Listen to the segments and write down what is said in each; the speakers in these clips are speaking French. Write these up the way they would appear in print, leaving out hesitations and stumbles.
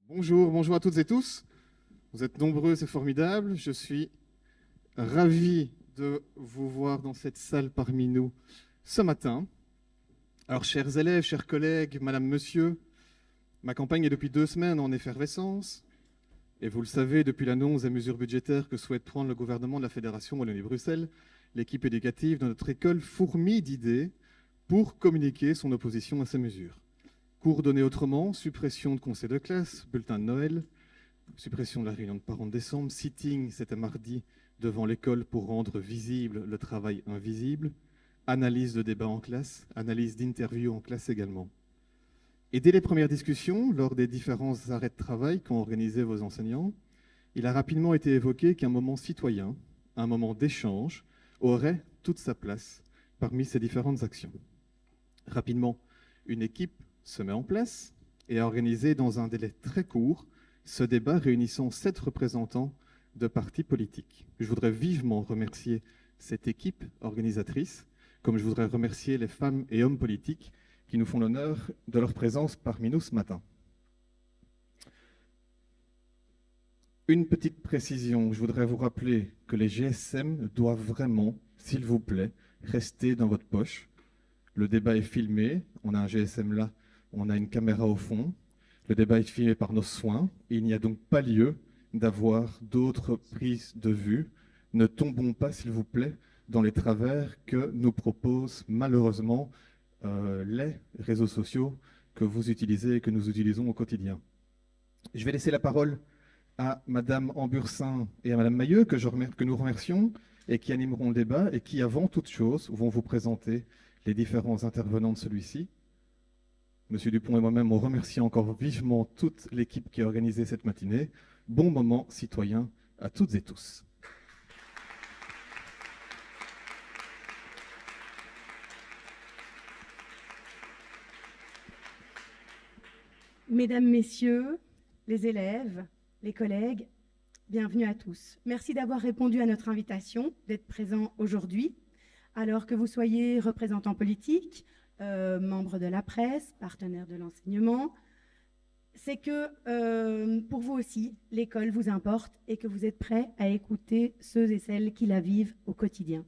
Bonjour, bonjour à toutes et tous. Vous êtes nombreux, c'est formidable. Je suis ravi de vous voir dans cette salle parmi nous ce matin. Alors, chers élèves, chers collègues, madame, monsieur, ma campagne est depuis 2 semaines en effervescence. Et vous le savez, depuis l'annonce des mesures budgétaires que souhaite prendre le gouvernement de la Fédération Wallonie-Bruxelles, l'équipe éducative de notre école fourmille d'idées pour communiquer son opposition à ces mesures. Cours donnés autrement, suppression de conseils de classe, bulletin de Noël, suppression de la réunion de parents de décembre, sitting, c'était mardi, devant l'école pour rendre visible le travail invisible, analyse de débat en classe, analyse d'interview en classe également. Et dès les premières discussions, lors des différents arrêts de travail qu'ont organisés vos enseignants, il a rapidement été évoqué qu'un moment citoyen, un moment d'échange, aurait toute sa place parmi ces différentes actions. Rapidement, une équipe se met en place et a organisé dans un délai très court ce débat réunissant 7 représentants de partis politiques. Je voudrais vivement remercier cette équipe organisatrice, comme je voudrais remercier les femmes et hommes politiques qui nous font l'honneur de leur présence parmi nous ce matin. Une petite précision, je voudrais vous rappeler que les GSM doivent vraiment, s'il vous plaît, rester dans votre poche. Le débat est filmé, on a un GSM là, on a une caméra au fond. Le débat est filmé par nos soins. Et il n'y a donc pas lieu d'avoir d'autres prises de vue. Ne tombons pas, s'il vous plaît, dans les travers que nous proposent malheureusement les réseaux sociaux que vous utilisez et que nous utilisons au quotidien. Je vais laisser la parole à Madame Ambursin et à Madame Mailleux, que nous remercions et qui animeront le débat et qui, avant toute chose, vont vous présenter les différents intervenants de celui-ci. Monsieur Dupont et moi-même, on remercie encore vivement toute l'équipe qui a organisé cette matinée. Bon moment citoyen à toutes et tous. Mesdames, Messieurs, les élèves, les collègues, bienvenue à tous. Merci d'avoir répondu à notre invitation d'être présents aujourd'hui, alors que vous soyez représentants politiques, membres de la presse, partenaires de l'enseignement. C'est que pour vous aussi, l'école vous importe et que vous êtes prêts à écouter ceux et celles qui la vivent au quotidien.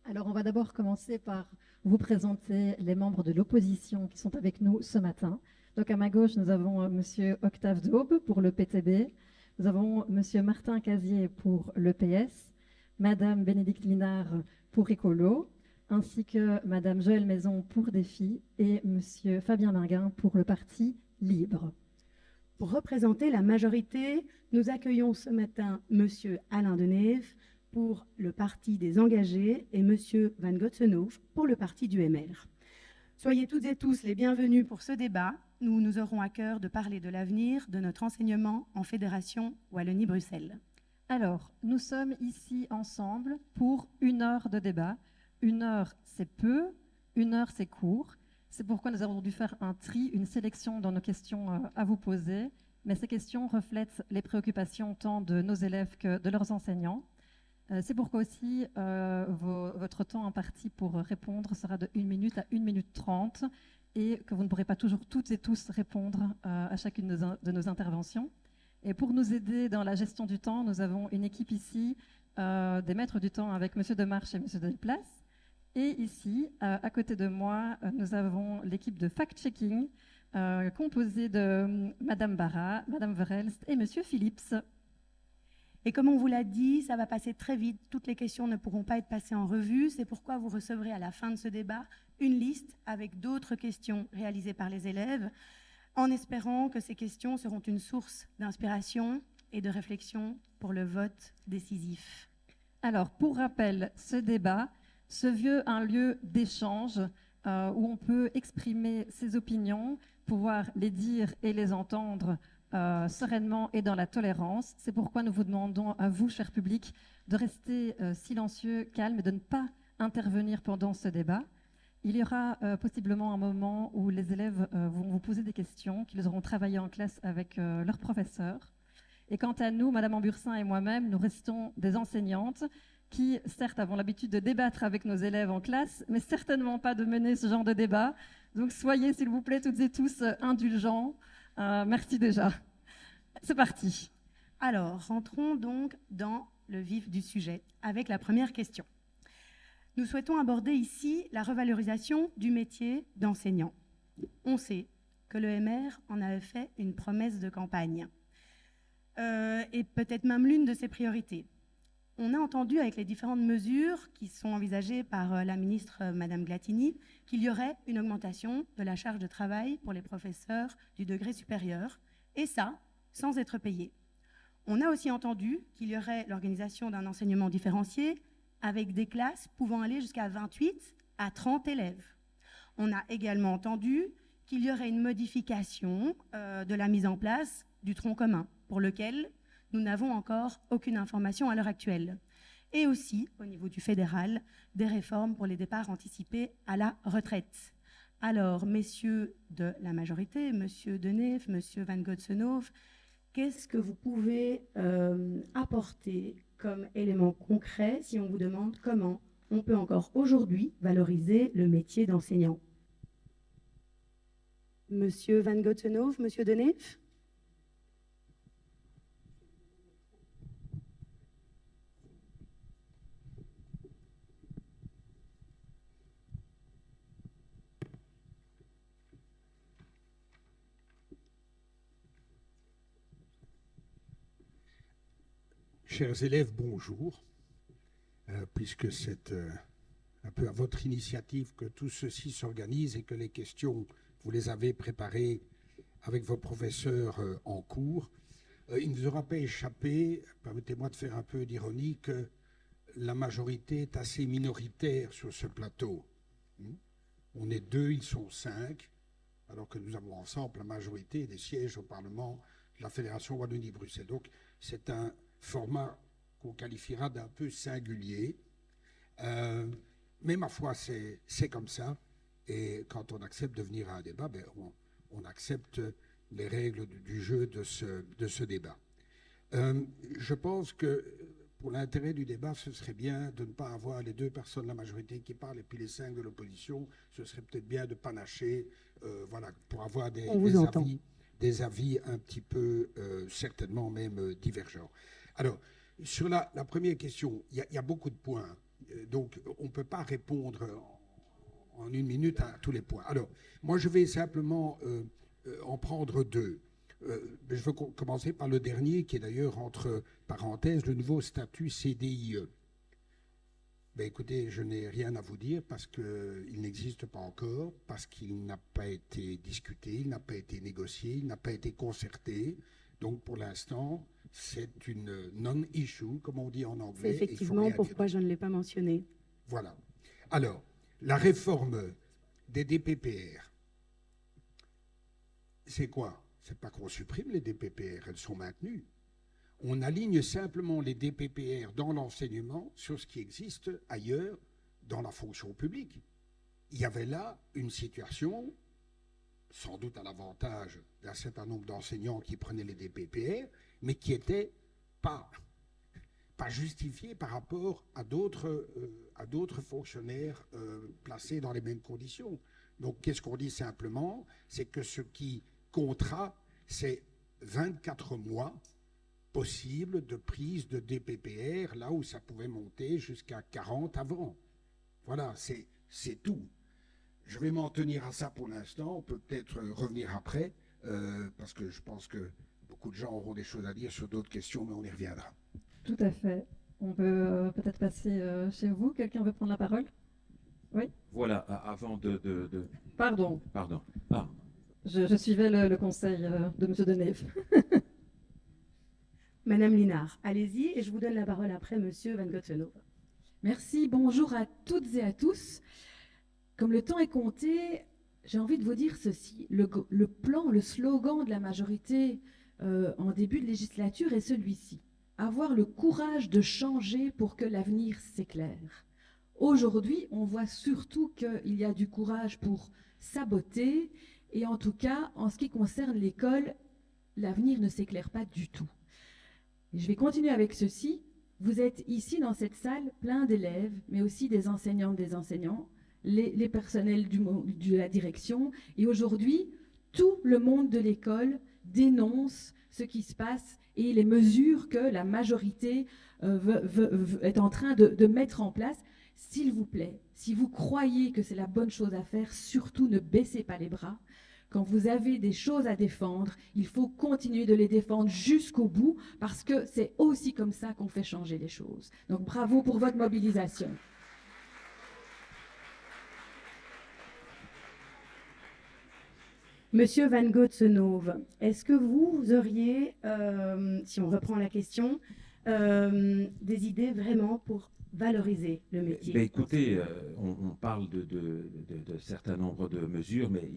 Alors, on va d'abord commencer par vous présenter les membres de l'opposition qui sont avec nous ce matin. Donc, à ma gauche, nous avons Monsieur Octave Daube pour le PTB. Nous avons Monsieur Martin Casier pour le PS, Madame Bénédicte Linard pour Écolo, ainsi que Madame Joëlle Maison pour Défi et Monsieur Fabien Minguin pour le Parti Libre. Pour représenter la majorité, nous accueillons ce matin Monsieur Alain Deneve pour le Parti des Engagés et Monsieur Van Gotsenhoef pour le Parti du MR. Soyez toutes et tous les bienvenus pour ce débat. Nous aurons à cœur de parler de l'avenir de notre enseignement en Fédération Wallonie-Bruxelles. Alors, nous sommes ici ensemble pour 1 heure de débat. 1 heure, c'est peu, 1 heure, c'est court. C'est pourquoi nous avons dû faire un tri, une sélection dans nos questions à vous poser. Mais ces questions reflètent les préoccupations tant de nos élèves que de leurs enseignants. C'est pourquoi aussi votre temps imparti pour répondre sera de 1 minute à 1 minute 30 et que vous ne pourrez pas toujours toutes et tous répondre à chacune de nos interventions. Et pour nous aider dans la gestion du temps, nous avons une équipe ici, des maîtres du temps avec Monsieur Demarche et Monsieur Delplace. Et ici, à côté de moi, nous avons l'équipe de fact-checking composée de Madame Barra, Madame Verhelst et Monsieur Phillips. Et comme on vous l'a dit, ça va passer très vite. Toutes les questions ne pourront pas être passées en revue. C'est pourquoi vous recevrez à la fin de ce débat une liste avec d'autres questions réalisées par les élèves, en espérant que ces questions seront une source d'inspiration et de réflexion pour le vote décisif. Alors, pour rappel, ce débat se veut un lieu d'échange où on peut exprimer ses opinions, pouvoir les dire et les entendre sereinement et dans la tolérance. C'est pourquoi nous vous demandons à vous, cher public, de rester silencieux, calme et de ne pas intervenir pendant ce débat. Il y aura possiblement un moment où les élèves vont vous poser des questions qu'ils auront travaillées en classe avec leurs professeurs. Et quant à nous, Madame Ambursin et moi-même, nous restons des enseignantes qui, certes, avons l'habitude de débattre avec nos élèves en classe, mais certainement pas de mener ce genre de débat. Donc soyez, s'il vous plaît, toutes et tous indulgents. Merci déjà. C'est parti. Alors, rentrons donc dans le vif du sujet avec la première question. Nous souhaitons aborder ici la revalorisation du métier d'enseignant. On sait que le MR en avait fait une promesse de campagne et peut-être même l'une de ses priorités. On a entendu avec les différentes mesures qui sont envisagées par la ministre Madame Glatini qu'il y aurait une augmentation de la charge de travail pour les professeurs du degré supérieur, et ça, sans être payés. On a aussi entendu qu'il y aurait l'organisation d'un enseignement différencié avec des classes pouvant aller jusqu'à 28 à 30 élèves. On a également entendu qu'il y aurait une modification de la mise en place du tronc commun, pour lequel nous n'avons encore aucune information à l'heure actuelle. Et aussi, au niveau du fédéral, des réformes pour les départs anticipés à la retraite. Alors, messieurs de la majorité, monsieur Deneve, monsieur Van Gotsenhoven, qu'est-ce que vous pouvez apporter comme élément concret si on vous demande comment on peut encore aujourd'hui valoriser le métier d'enseignant? Monsieur Van Gotsenhoven, monsieur Deneve? Chers élèves, bonjour. Puisque c'est un peu à votre initiative que tout ceci s'organise et que les questions, vous les avez préparées avec vos professeurs en cours, il ne vous aura pas échappé, permettez-moi de faire un peu d'ironie, que la majorité est assez minoritaire sur ce plateau. On est 2, ils sont 5, alors que nous avons ensemble la majorité des sièges au Parlement de la Fédération Wallonie-Bruxelles. Donc c'est un format qu'on qualifiera d'un peu singulier. Mais ma foi, c'est comme ça. Et quand on accepte de venir à un débat, on accepte les règles du jeu de ce débat. Je pense que pour l'intérêt du débat, ce serait bien de ne pas avoir les 2 personnes de la majorité qui parlent et puis les 5 de l'opposition. Ce serait peut-être bien de panacher, voilà, pour avoir des avis un petit peu, certainement même divergents. Alors, sur la première question, il y a beaucoup de points. Donc, on ne peut pas répondre en 1 minute à tous les points. Alors, moi, je vais simplement en prendre 2. Je veux commencer par le dernier, qui est d'ailleurs, entre parenthèses, le nouveau statut CDIE. Écoutez, je n'ai rien à vous dire parce qu'il n'existe pas encore, parce qu'il n'a pas été discuté, il n'a pas été négocié, il n'a pas été concerté. Donc, pour l'instant, c'est une non-issue, comme on dit en anglais. C'est effectivement pourquoi je ne l'ai pas mentionné. Voilà. Alors, la réforme des DPPR, c'est quoi? C'est pas qu'on supprime les DPPR, elles sont maintenues. On aligne simplement les DPPR dans l'enseignement sur ce qui existe ailleurs dans la fonction publique. Il y avait là une situation, sans doute à l'avantage d'un certain nombre d'enseignants qui prenaient les DPPR, mais qui n'était pas justifiée par rapport à d'autres fonctionnaires placés dans les mêmes conditions. Donc, qu'est-ce qu'on dit simplement? C'est que ce qui comptera, c'est 24 mois possibles de prise de DPPR, là où ça pouvait monter jusqu'à 40 avant. Voilà, c'est tout. Je vais m'en tenir à ça pour l'instant. On peut peut-être revenir après, parce que je pense que beaucoup de gens auront des choses à dire sur d'autres questions, mais on y reviendra. Tout à fait. On peut peut-être passer chez vous. Quelqu'un veut prendre la parole? Oui. Voilà, avant de... Pardon. Ah. Je suivais le conseil de M. Deneve. Madame Linard, allez-y, et je vous donne la parole après, monsieur Van Gotsenhoven. Merci, bonjour à toutes et à tous. Comme le temps est compté, j'ai envie de vous dire ceci. Le plan, le slogan de la majorité en début de législature est celui-ci. Avoir le courage de changer pour que l'avenir s'éclaire. Aujourd'hui, on voit surtout qu'il y a du courage pour saboter, et en tout cas, en ce qui concerne l'école, l'avenir ne s'éclaire pas du tout. Et je vais continuer avec ceci. Vous êtes ici dans cette salle plein d'élèves, mais aussi des enseignantes, des enseignants, les personnels de la direction. Et aujourd'hui, tout le monde de l'école dénonce ce qui se passe et les mesures que la majorité est en train de mettre en place. S'il vous plaît, si vous croyez que c'est la bonne chose à faire, surtout ne baissez pas les bras. Quand vous avez des choses à défendre, il faut continuer de les défendre jusqu'au bout parce que c'est aussi comme ça qu'on fait changer les choses. Donc bravo pour votre mobilisation. Monsieur Van Goetsenhoven, est-ce que vous auriez, si on reprend la question, des idées vraiment pour valoriser le métier? Écoutez, on parle de certain nombre de mesures, mais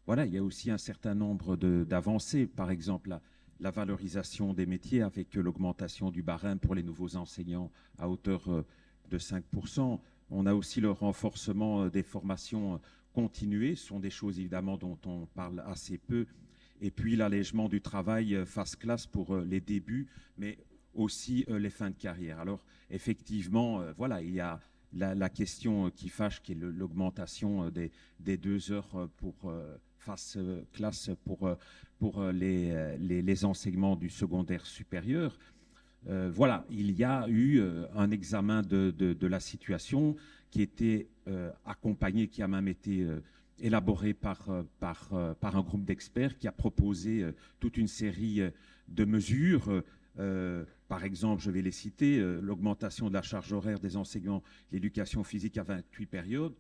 voilà, il y a aussi un certain nombre d'avancées. Par exemple, la valorisation des métiers avec l'augmentation du barème pour les nouveaux enseignants à hauteur de 5%. On a aussi le renforcement des formations continuées. Ce sont des choses évidemment dont on parle assez peu. Et puis l'allègement du travail face classe pour les débuts, mais aussi les fins de carrière. Alors effectivement, voilà, il y a la question qui fâche, qui est l'augmentation des 2 heures pour face classe pour les enseignements du secondaire supérieur. Voilà, il y a eu un examen de la situation qui était accompagné, qui a même été élaboré par un groupe d'experts qui a proposé toute une série de mesures. Par exemple, je vais les citer, l'augmentation de la charge horaire des enseignants d'éducation physique à 28 périodes,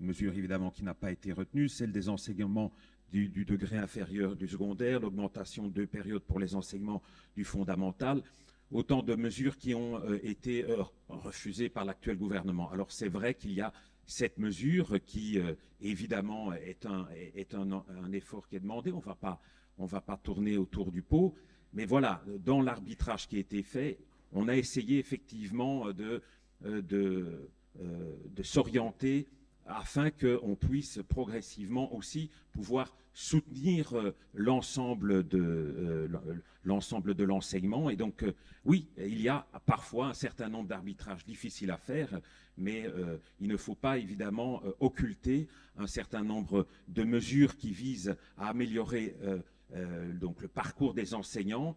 mesure évidemment qui n'a pas été retenue, celle des enseignements du degré inférieur du secondaire, l'augmentation de 2 périodes pour les enseignements du fondamental, autant de mesures qui ont été refusées par l'actuel gouvernement. Alors c'est vrai qu'il y a cette mesure qui évidemment est un effort qui est demandé, on ne va pas tourner autour du pot, mais voilà, dans l'arbitrage qui a été fait, on a essayé effectivement de s'orienter afin qu'on puisse progressivement aussi pouvoir soutenir l'ensemble de l'enseignement. Et donc, oui, il y a parfois un certain nombre d'arbitrages difficiles à faire, mais il ne faut pas évidemment occulter un certain nombre de mesures qui visent à améliorer donc le parcours des enseignants,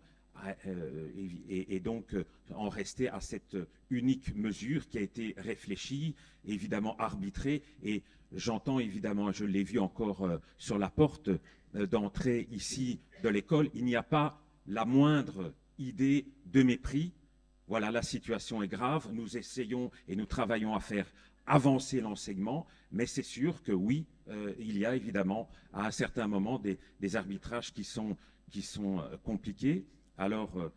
et donc en rester à cette unique mesure qui a été réfléchie, évidemment arbitrée, et j'entends évidemment, je l'ai vu encore sur la porte d'entrée ici de l'école, il n'y a pas la moindre idée de mépris. Voilà, la situation est grave, nous essayons et nous travaillons à faire avancer l'enseignement, mais c'est sûr que oui, il y a évidemment à un certain moment des arbitrages qui sont compliqués. Alors,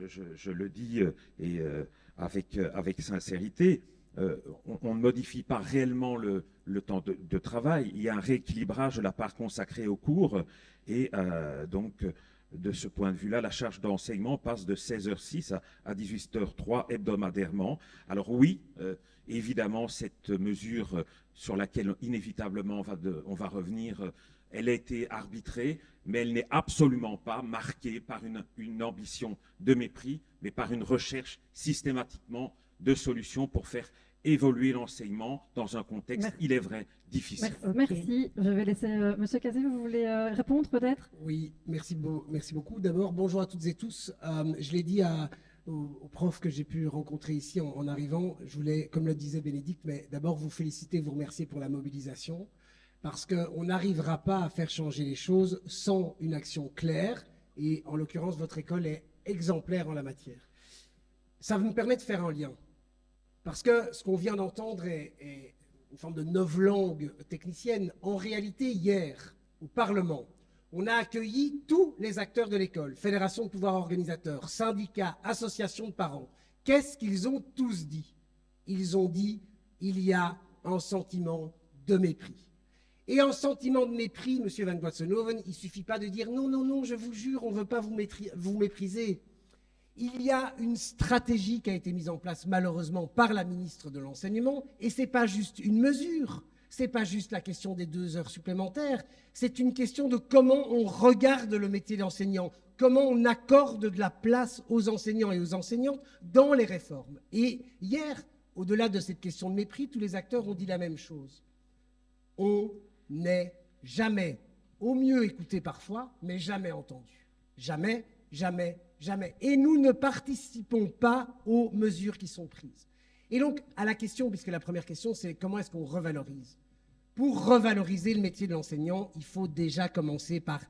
je le dis et avec sincérité, on ne modifie pas réellement le temps de travail. Il y a un rééquilibrage de la part consacrée aux cours et donc de ce point de vue-là, la charge d'enseignement passe de 16h06 à 18h03 hebdomadairement. Alors oui, évidemment, cette mesure sur laquelle inévitablement on va revenir, elle a été arbitrée, mais elle n'est absolument pas marquée par une ambition de mépris, mais par une recherche systématiquement de solutions pour faire évoluer l'enseignement dans un contexte, il est vrai, difficile. Merci. Je vais laisser Monsieur Cazé, vous voulez répondre peut-être? Oui, merci beaucoup. D'abord, bonjour à toutes et tous. Je l'ai dit aux profs que j'ai pu rencontrer ici en arrivant, je voulais, comme le disait Bénédicte, mais d'abord vous féliciter, vous remercier pour la mobilisation, parce qu'on n'arrivera pas à faire changer les choses sans une action claire, et en l'occurrence, votre école est exemplaire en la matière. Ça me permet de faire un lien, parce que ce qu'on vient d'entendre est une forme de novlangue technicienne. En réalité, hier, au Parlement, on a accueilli tous les acteurs de l'école, fédération de pouvoirs organisateurs, syndicats, associations de parents. Qu'est-ce qu'ils ont tous dit? Ils ont dit il y a un sentiment de mépris. Et un sentiment de mépris, Monsieur Van Goetsenhoven, il ne suffit pas de dire non, non, non, je vous jure, on ne veut pas vous mépriser. Il y a une stratégie qui a été mise en place malheureusement par la ministre de l'Enseignement, et ce n'est pas juste une mesure, ce n'est pas juste la question des 2 heures supplémentaires, c'est une question de comment on regarde le métier d'enseignant, comment on accorde de la place aux enseignants et aux enseignantes dans les réformes. Et hier, au-delà de cette question de mépris, tous les acteurs ont dit la même chose. On n'est jamais, au mieux écouté parfois, mais jamais entendu. Jamais, jamais, jamais. Et nous ne participons pas aux mesures qui sont prises. Et donc, à la question, puisque la première question, c'est comment est-ce qu'on revalorise? Pour revaloriser le métier de l'enseignant, il faut déjà commencer par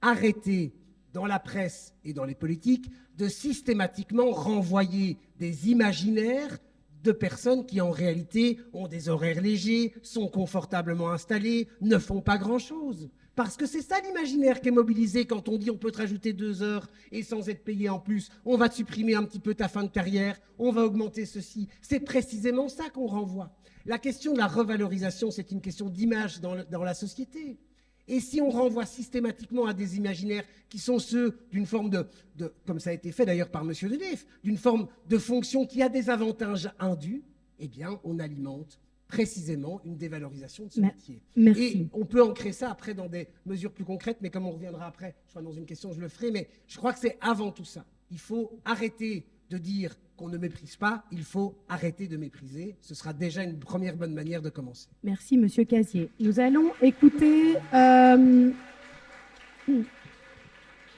arrêter, dans la presse et dans les politiques, de systématiquement renvoyer des imaginaires de personnes qui, en réalité, ont des horaires légers, sont confortablement installées, ne font pas grand-chose. Parce que c'est ça l'imaginaire qui est mobilisé quand on dit on peut te rajouter 2 heures et sans être payé en plus, on va te supprimer un petit peu ta fin de carrière, on va augmenter ceci. C'est précisément ça qu'on renvoie. La question de la revalorisation, c'est une question d'image dans la société. Et si on renvoie systématiquement à des imaginaires qui sont ceux d'une forme de comme ça a été fait d'ailleurs par M. Denef, d'une forme de fonction qui a des avantages indus, eh bien, on alimente précisément une dévalorisation de ce métier. Merci. Et on peut ancrer ça après dans des mesures plus concrètes, mais comme on reviendra après, je crois dans une question, je le ferai, mais je crois que c'est avant tout ça. Il faut arrêter de dire qu'on ne méprise pas, il faut arrêter de mépriser. Ce sera déjà une première bonne manière de commencer. Merci, Monsieur Casier. Nous allons écouter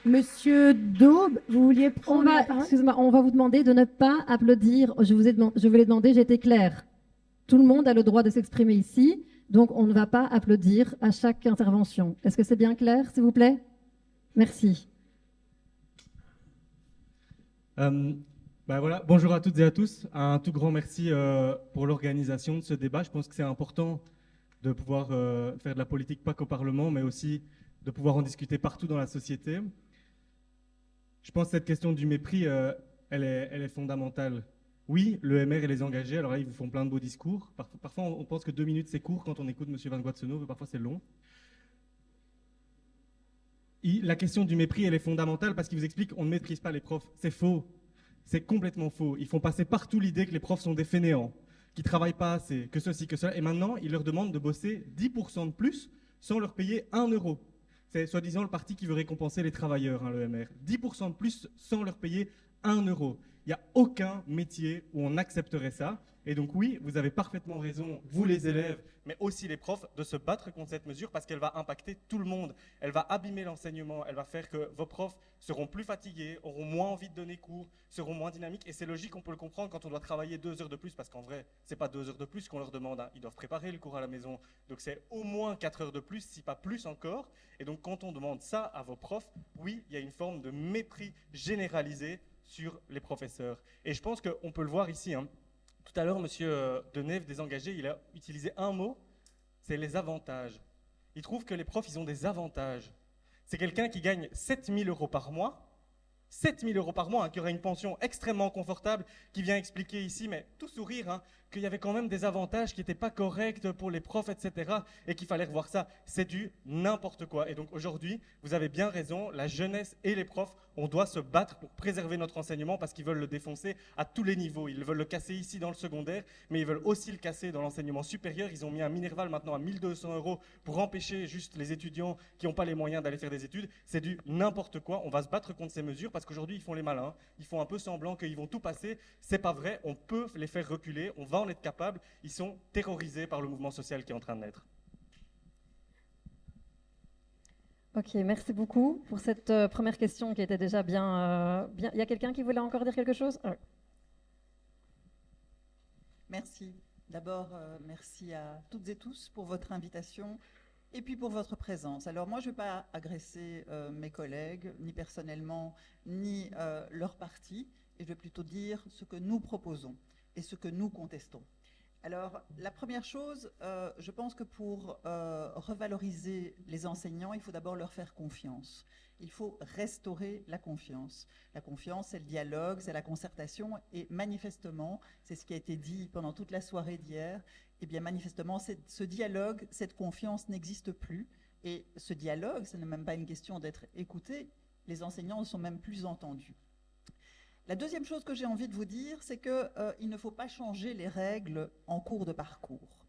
Monsieur Daube. Vous vouliez prendre la parole? Excusez-moi, on va vous demander de ne pas applaudir. Je vous l'ai demandé, j'ai été claire. Tout le monde a le droit de s'exprimer ici, donc on ne va pas applaudir à chaque intervention. Est-ce que c'est bien clair, s'il vous plaît? Merci. Voilà. Bonjour à toutes et à tous. Un tout grand merci pour l'organisation de ce débat. Je pense que c'est important de pouvoir faire de la politique pas qu'au Parlement, mais aussi de pouvoir en discuter partout dans la société. Je pense que cette question du mépris, elle est fondamentale. Oui, l'EMR et les engagés, alors là, ils vous font plein de beaux discours. Parfois, on pense que 2 minutes, c'est court quand on écoute M. Van Guatseno, mais parfois, c'est long. La question du mépris, elle est fondamentale parce qu'il vous explique qu'on ne maîtrise pas les profs. C'est faux. C'est complètement faux. Ils font passer partout l'idée que les profs sont des fainéants, qu'ils ne travaillent pas assez, que ceci, que cela. Et maintenant, ils leur demandent de bosser 10% de plus sans leur payer 1 euro. C'est soi-disant le parti qui veut récompenser les travailleurs, hein, l'EMR. 10% de plus sans leur payer 1 euro. Il n'y a aucun métier où on accepterait ça. Et donc oui, vous avez parfaitement raison, vous les élèves, mais aussi les profs, de se battre contre cette mesure parce qu'elle va impacter tout le monde. Elle va abîmer l'enseignement, elle va faire que vos profs seront plus fatigués, auront moins envie de donner cours, seront moins dynamiques. Et c'est logique, on peut le comprendre quand on doit travailler 2 heures de plus, parce qu'en vrai, ce n'est pas 2 heures de plus qu'on leur demande. Hein. Ils doivent préparer le cours à la maison. Donc c'est au moins 4 heures de plus, si pas plus encore. Et donc quand on demande ça à vos profs, oui, il y a une forme de mépris généralisé sur les professeurs. Et je pense qu'on peut le voir ici. Hein. Tout à l'heure, M. Denef, désengagé, il a utilisé un mot, c'est les avantages. Il trouve que les profs, ils ont des avantages. C'est quelqu'un qui gagne 7 000 € par mois, 7 000 € par mois, hein, qui aurait une pension extrêmement confortable, qui vient expliquer ici, mais tout sourire, hein, qu'il y avait quand même des avantages qui n'étaient pas corrects pour les profs, etc., et qu'il fallait revoir ça. C'est du n'importe quoi. Et donc aujourd'hui, vous avez bien raison, la jeunesse et les profs, on doit se battre pour préserver notre enseignement parce qu'ils veulent le défoncer à tous les niveaux. Ils veulent le casser ici dans le secondaire, mais ils veulent aussi le casser dans l'enseignement supérieur. Ils ont mis un Minerval maintenant à 1 200 € pour empêcher juste les étudiants qui n'ont pas les moyens d'aller faire des études. C'est du n'importe quoi. On va se battre contre ces mesures parce qu'aujourd'hui, ils font les malins. Ils font un peu semblant qu'ils vont tout passer. C'est pas vrai. On peut les faire reculer. On va en être capable. Ils sont terrorisés par le mouvement social qui est en train de naître. Ok, merci beaucoup pour cette première question qui était déjà bien. Il y a quelqu'un qui voulait encore dire quelque chose? Merci. D'abord, merci à toutes et tous pour votre invitation et puis pour votre présence. Alors moi, je ne vais pas agresser mes collègues, ni personnellement, ni leur parti, et je vais plutôt dire ce que nous proposons et ce que nous contestons. Alors, la première chose, je pense que pour revaloriser les enseignants, il faut d'abord leur faire confiance. Il faut restaurer la confiance. La confiance, c'est le dialogue, c'est la concertation, et manifestement, c'est ce qui a été dit pendant toute la soirée d'hier, et bien manifestement, ce dialogue, cette confiance n'existe plus, et ce dialogue, ce n'est même pas une question d'être écouté, les enseignants ne sont même plus entendus. La deuxième chose que j'ai envie de vous dire, c'est qu'il ne faut pas changer les règles en cours de parcours.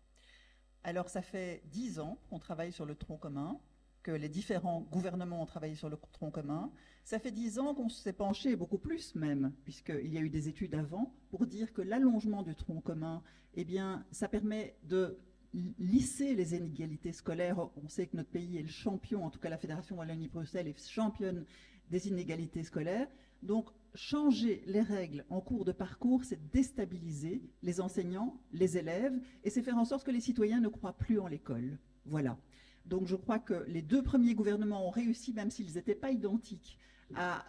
Alors, ça fait 10 ans qu'on travaille sur le tronc commun, que les différents gouvernements ont travaillé sur le tronc commun. Ça fait 10 ans qu'on s'est penché, beaucoup plus même, puisqu'il y a eu des études avant, pour dire que l'allongement du tronc commun, eh bien, ça permet de lisser les inégalités scolaires. On sait que notre pays est le champion, en tout cas la Fédération Wallonie-Bruxelles est championne des inégalités scolaires. Donc, changer les règles en cours de parcours, c'est déstabiliser les enseignants, les élèves, et c'est faire en sorte que les citoyens ne croient plus en l'école. Voilà. Donc, je crois que les 2 premiers gouvernements ont réussi, même s'ils n'étaient pas identiques, à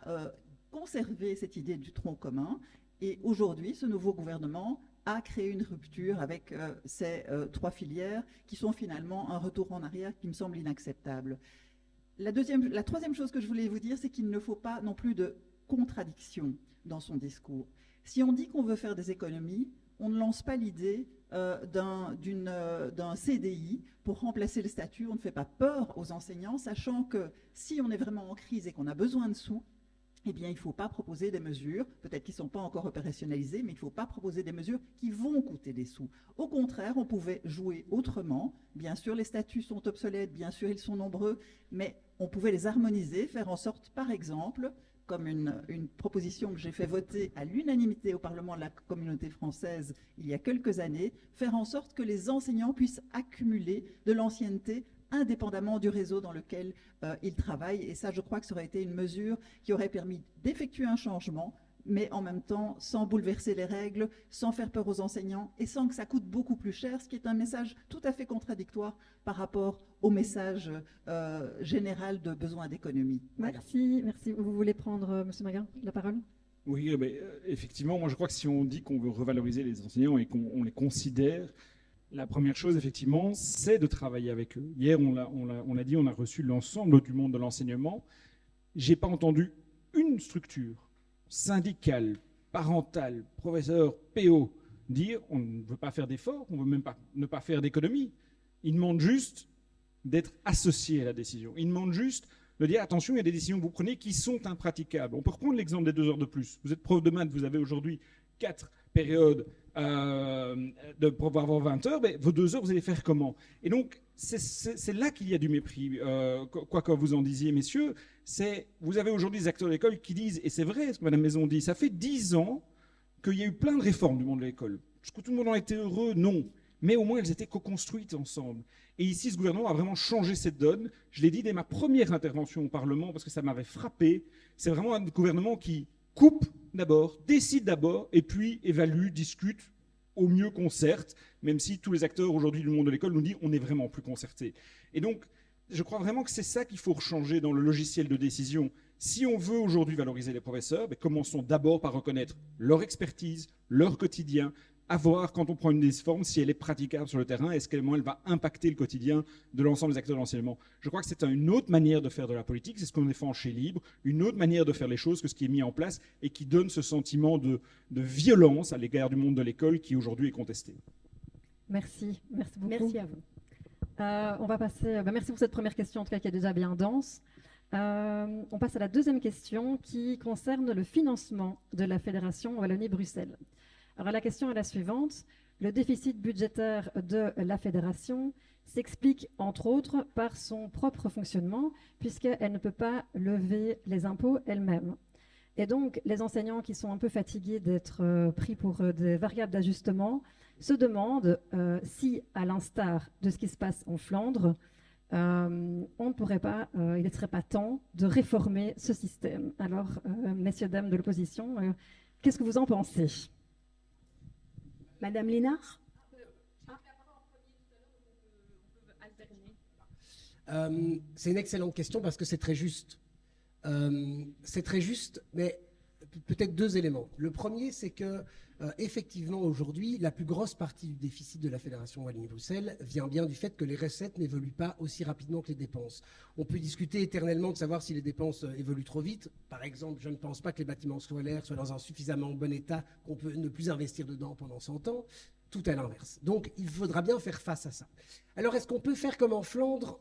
conserver cette idée du tronc commun. Et aujourd'hui, ce nouveau gouvernement a créé une rupture avec ces 3 filières qui sont finalement un retour en arrière qui me semble inacceptable. La 3e chose que je voulais vous dire, c'est qu'il ne faut pas non plus de contradiction dans son discours. Si on dit qu'on veut faire des économies, on ne lance pas l'idée d'un CDI pour remplacer le statut. On ne fait pas peur aux enseignants, sachant que si on est vraiment en crise et qu'on a besoin de sous, eh bien, il ne faut pas proposer des mesures, peut-être qui ne sont pas encore opérationnalisées, mais il ne faut pas proposer des mesures qui vont coûter des sous. Au contraire, on pouvait jouer autrement. Bien sûr, les statuts sont obsolètes, bien sûr, ils sont nombreux, mais on pouvait les harmoniser, faire en sorte, par exemple, comme une proposition que j'ai fait voter à l'unanimité au Parlement de la Communauté française il y a quelques années, faire en sorte que les enseignants puissent accumuler de l'ancienneté indépendamment du réseau dans lequel ils travaillent. Et ça, je crois que ça aurait été une mesure qui aurait permis d'effectuer un changement, mais en même temps sans bouleverser les règles, sans faire peur aux enseignants et sans que ça coûte beaucoup plus cher, ce qui est un message tout à fait contradictoire par rapport au message général de besoin d'économie. Merci, merci. Vous voulez prendre, Monsieur Maguin, la parole? Oui, mais effectivement, moi je crois que si on dit qu'on veut revaloriser les enseignants et qu'on les considère, la première chose, effectivement, c'est de travailler avec eux. Hier, on l'a dit, on a reçu l'ensemble du monde de l'enseignement. Je n'ai pas entendu une structure syndicale, parentale, professeur, PO, dire on ne veut pas faire d'efforts, on ne veut même pas ne pas faire d'économies. Ils demandent juste d'être associés à la décision. Ils demandent juste de dire attention, il y a des décisions que vous prenez qui sont impraticables. On peut reprendre l'exemple des 2 heures de plus. Vous êtes prof de maths, vous avez aujourd'hui 4 périodes pour avoir 20 heures, mais vos 2 heures, vous allez faire comment? Et donc, c'est là qu'il y a du mépris. Quoi que vous en disiez, messieurs, vous avez aujourd'hui des acteurs de l'école qui disent, et c'est vrai ce que Mme Maison dit, ça fait 10 ans qu'il y a eu plein de réformes du monde de l'école. Est-ce que tout le monde en était heureux? Non. Mais au moins, elles étaient co-construites ensemble. Et ici, ce gouvernement a vraiment changé cette donne. Je l'ai dit dès ma première intervention au Parlement, parce que ça m'avait frappé. C'est vraiment un gouvernement qui coupe d'abord, décide d'abord, et puis évalue, discute, au mieux concerte, même si tous les acteurs aujourd'hui du monde de l'école nous disent on n'est vraiment plus concertés. Et donc, je crois vraiment que c'est ça qu'il faut changer dans le logiciel de décision. Si on veut aujourd'hui valoriser les professeurs, commençons d'abord par reconnaître leur expertise, leur quotidien, à voir quand on prend une décision si elle est praticable sur le terrain, est-ce qu'elle va impacter le quotidien de l'ensemble des acteurs de l'enseignement. Je crois que c'est une autre manière de faire de la politique, c'est ce qu'on défend chez Libre, une autre manière de faire les choses que ce qui est mis en place et qui donne ce sentiment de violence à l'égard du monde de l'école qui aujourd'hui est contesté. Merci, merci beaucoup. Merci à vous. On va passer, merci pour cette première question, en tout cas qui est déjà bien dense. On passe à la 2e question qui concerne le financement de la Fédération Wallonie-Bruxelles. Alors la question est la suivante. Le déficit budgétaire de la Fédération s'explique entre autres par son propre fonctionnement puisqu'elle ne peut pas lever les impôts elle-même. Et donc les enseignants qui sont un peu fatigués d'être pris pour des variables d'ajustement se demandent si, à l'instar de ce qui se passe en Flandre, on ne pourrait pas, il ne serait pas temps de réformer ce système. Alors, messieurs, dames de l'opposition, qu'est-ce que vous en pensez? Madame Lénard? C'est une excellente question parce que c'est très juste. C'est très juste, mais peut-être 2 éléments. Le premier, c'est que effectivement, aujourd'hui, la plus grosse partie du déficit de la Fédération Wallonie-Bruxelles vient bien du fait que les recettes n'évoluent pas aussi rapidement que les dépenses. On peut discuter éternellement de savoir si les dépenses évoluent trop vite. Par exemple, je ne pense pas que les bâtiments scolaires soient dans un suffisamment bon état qu'on peut ne plus investir dedans pendant 100 ans. Tout à l'inverse. Donc, il faudra bien faire face à ça. Alors, est-ce qu'on peut faire comme en Flandre?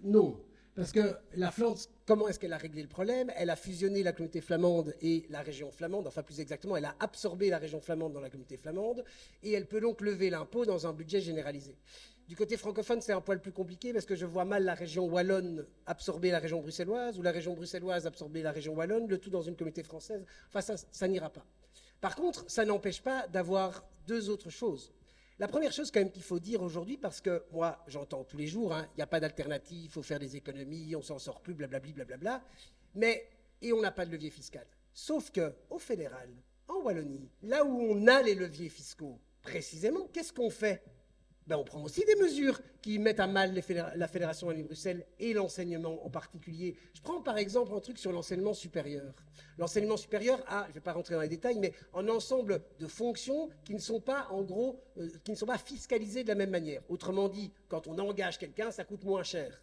Non. Parce que la Flandre, comment est-ce qu'elle a réglé le problème? Elle a fusionné la communauté flamande et la région flamande, enfin plus exactement, elle a absorbé la région flamande dans la communauté flamande, et elle peut donc lever l'impôt dans un budget généralisé. Du côté francophone, c'est un poil plus compliqué parce que je vois mal la région wallonne absorber la région bruxelloise, ou la région bruxelloise absorber la région wallonne, le tout dans une communauté française. Enfin, ça n'ira pas. Par contre, ça n'empêche pas d'avoir 2 autres choses. La première chose quand même qu'il faut dire aujourd'hui, parce que moi j'entends tous les jours, il n'y a pas d'alternative, il faut faire des économies, on s'en sort plus, blablabli, blablabla, et on n'a pas de levier fiscal. Sauf qu'au fédéral, en Wallonie, là où on a les leviers fiscaux, précisément, qu'est-ce qu'on fait? On prend aussi des mesures qui mettent à mal la Fédération Wallonie-Bruxelles et l'enseignement en particulier. Je prends par exemple un truc sur l'enseignement supérieur. L'enseignement supérieur a, je ne vais pas rentrer dans les détails, mais un ensemble de fonctions qui ne sont pas, en gros, qui ne sont pas fiscalisées de la même manière. Autrement dit, quand on engage quelqu'un, ça coûte moins cher.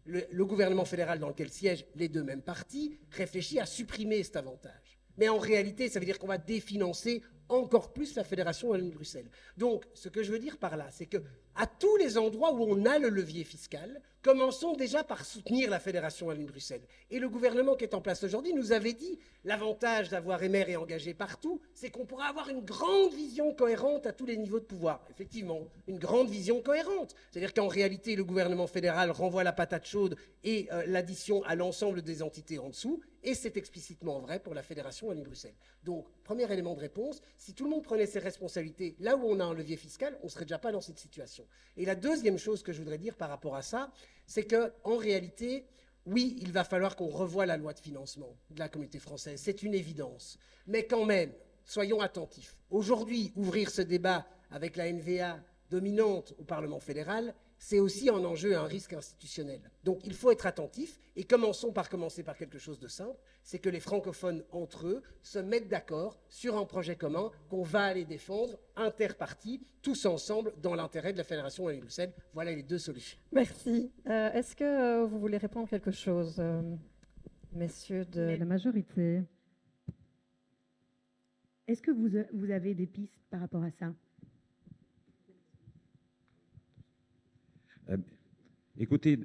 Le gouvernement fédéral dans lequel siègent les deux mêmes partis réfléchit à supprimer cet avantage. Mais en réalité, ça veut dire qu'on va définancer encore plus la Fédération Wallonie-Bruxelles. Donc, ce que je veux dire par là, c'est qu'à tous les endroits où on a le levier fiscal, commençons déjà par soutenir la Fédération Wallonie-Bruxelles. Et le gouvernement qui est en place aujourd'hui nous avait dit, l'avantage d'avoir Emer et engagé partout, c'est qu'on pourra avoir une grande vision cohérente à tous les niveaux de pouvoir. Effectivement, une grande vision cohérente. C'est-à-dire qu'en réalité, le gouvernement fédéral renvoie la patate chaude et l'addition à l'ensemble des entités en dessous, et c'est explicitement vrai pour la Fédération Wallonie-Bruxelles. Donc, premier élément de réponse, si tout le monde prenait ses responsabilités là où on a un levier fiscal, on ne serait déjà pas dans cette situation. Et la deuxième chose que je voudrais dire par rapport à ça, c'est qu'en réalité, oui, il va falloir qu'on revoie la loi de financement de la communauté française, c'est une évidence. Mais quand même, soyons attentifs. Aujourd'hui, ouvrir ce débat avec la NVA dominante au Parlement fédéral, c'est aussi un enjeu et un risque institutionnel. Donc il faut être attentif et commencer par quelque chose de simple, c'est que les francophones entre eux se mettent d'accord sur un projet commun qu'on va aller défendre interpartis, tous ensemble, dans l'intérêt de la Fédération Wallonie-Bruxelles. Voilà les deux solutions. Merci. Est-ce que vous voulez répondre quelque chose, messieurs de la majorité? Est-ce que vous avez des pistes par rapport à ça? Écoutez,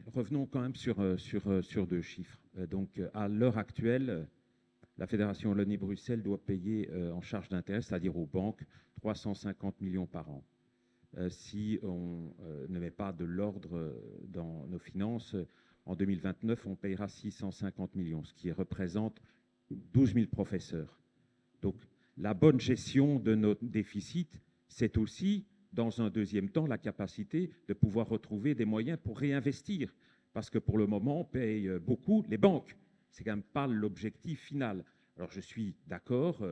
revenons quand même sur deux chiffres. Donc, à l'heure actuelle, la Fédération Wallonie-Bruxelles doit payer en charge d'intérêt, c'est-à-dire aux banques, 350 millions par an. Si on ne met pas de l'ordre dans nos finances, en 2029, on payera 650 millions, ce qui représente 12 000 professeurs. Donc, la bonne gestion de nos déficits, c'est aussi, dans un deuxième temps, la capacité de pouvoir retrouver des moyens pour réinvestir. Parce que pour le moment, on paye beaucoup les banques. Ce n'est quand même pas l'objectif final. Alors je suis d'accord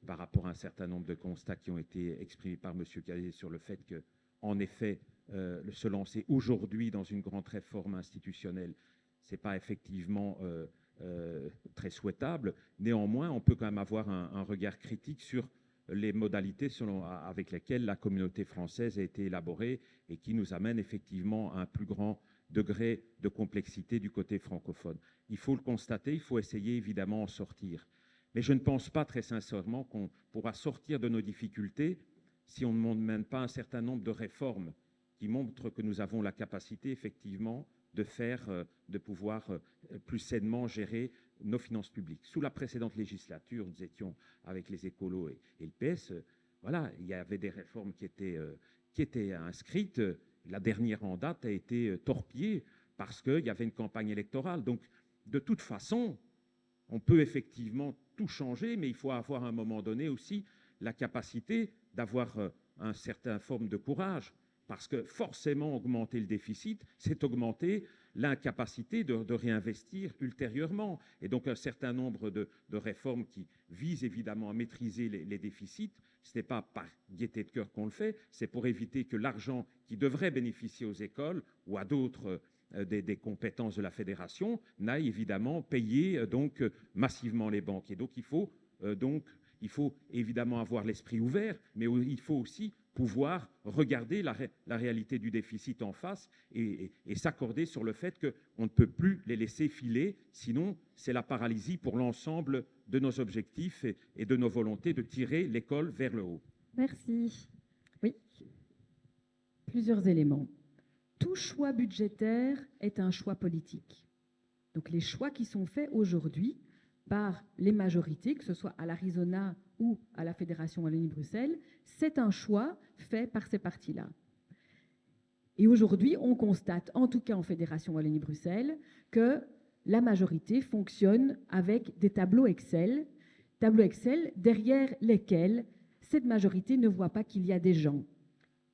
par rapport à un certain nombre de constats qui ont été exprimés par M. Calais sur le fait qu'en effet, se lancer aujourd'hui dans une grande réforme institutionnelle, ce n'est pas effectivement très souhaitable. Néanmoins, on peut quand même avoir un regard critique sur les modalités avec lesquelles la communauté française a été élaborée et qui nous amène effectivement à un plus grand degré de complexité du côté francophone. Il faut le constater, il faut essayer évidemment en sortir. Mais je ne pense pas très sincèrement qu'on pourra sortir de nos difficultés si on ne mène pas un certain nombre de réformes qui montrent que nous avons la capacité effectivement de pouvoir plus sainement gérer nos finances publiques. Sous la précédente législature, nous étions avec les écolos et le PS, voilà, il y avait des réformes qui étaient inscrites. La dernière en date a été torpillée parce qu'il y avait une campagne électorale. Donc, de toute façon, on peut effectivement tout changer, mais il faut avoir à un moment donné aussi la capacité d'avoir un certain forme de courage. Parce que forcément, augmenter le déficit, c'est augmenter l'incapacité de réinvestir ultérieurement. Et donc, un certain nombre de réformes qui visent évidemment à maîtriser les déficits, ce n'est pas par gaieté de cœur qu'on le fait, c'est pour éviter que l'argent qui devrait bénéficier aux écoles ou à d'autres des compétences de la fédération n'aille évidemment payer donc massivement les banques. Et donc, il faut évidemment avoir l'esprit ouvert, mais il faut aussi pouvoir regarder la réalité du déficit en face et s'accorder sur le fait qu'on ne peut plus les laisser filer, sinon c'est la paralysie pour l'ensemble de nos objectifs et de nos volontés de tirer l'école vers le haut. Merci. Oui. Plusieurs éléments. Tout choix budgétaire est un choix politique. Donc les choix qui sont faits aujourd'hui par les majorités, que ce soit à l'Arizona ou à la Fédération Wallonie-Bruxelles, c'est un choix fait par ces partis-là. Et aujourd'hui, on constate, en tout cas en Fédération Wallonie-Bruxelles, que la majorité fonctionne avec des tableaux Excel tableaux Excel derrière lesquels cette majorité ne voit pas qu'il y a des gens.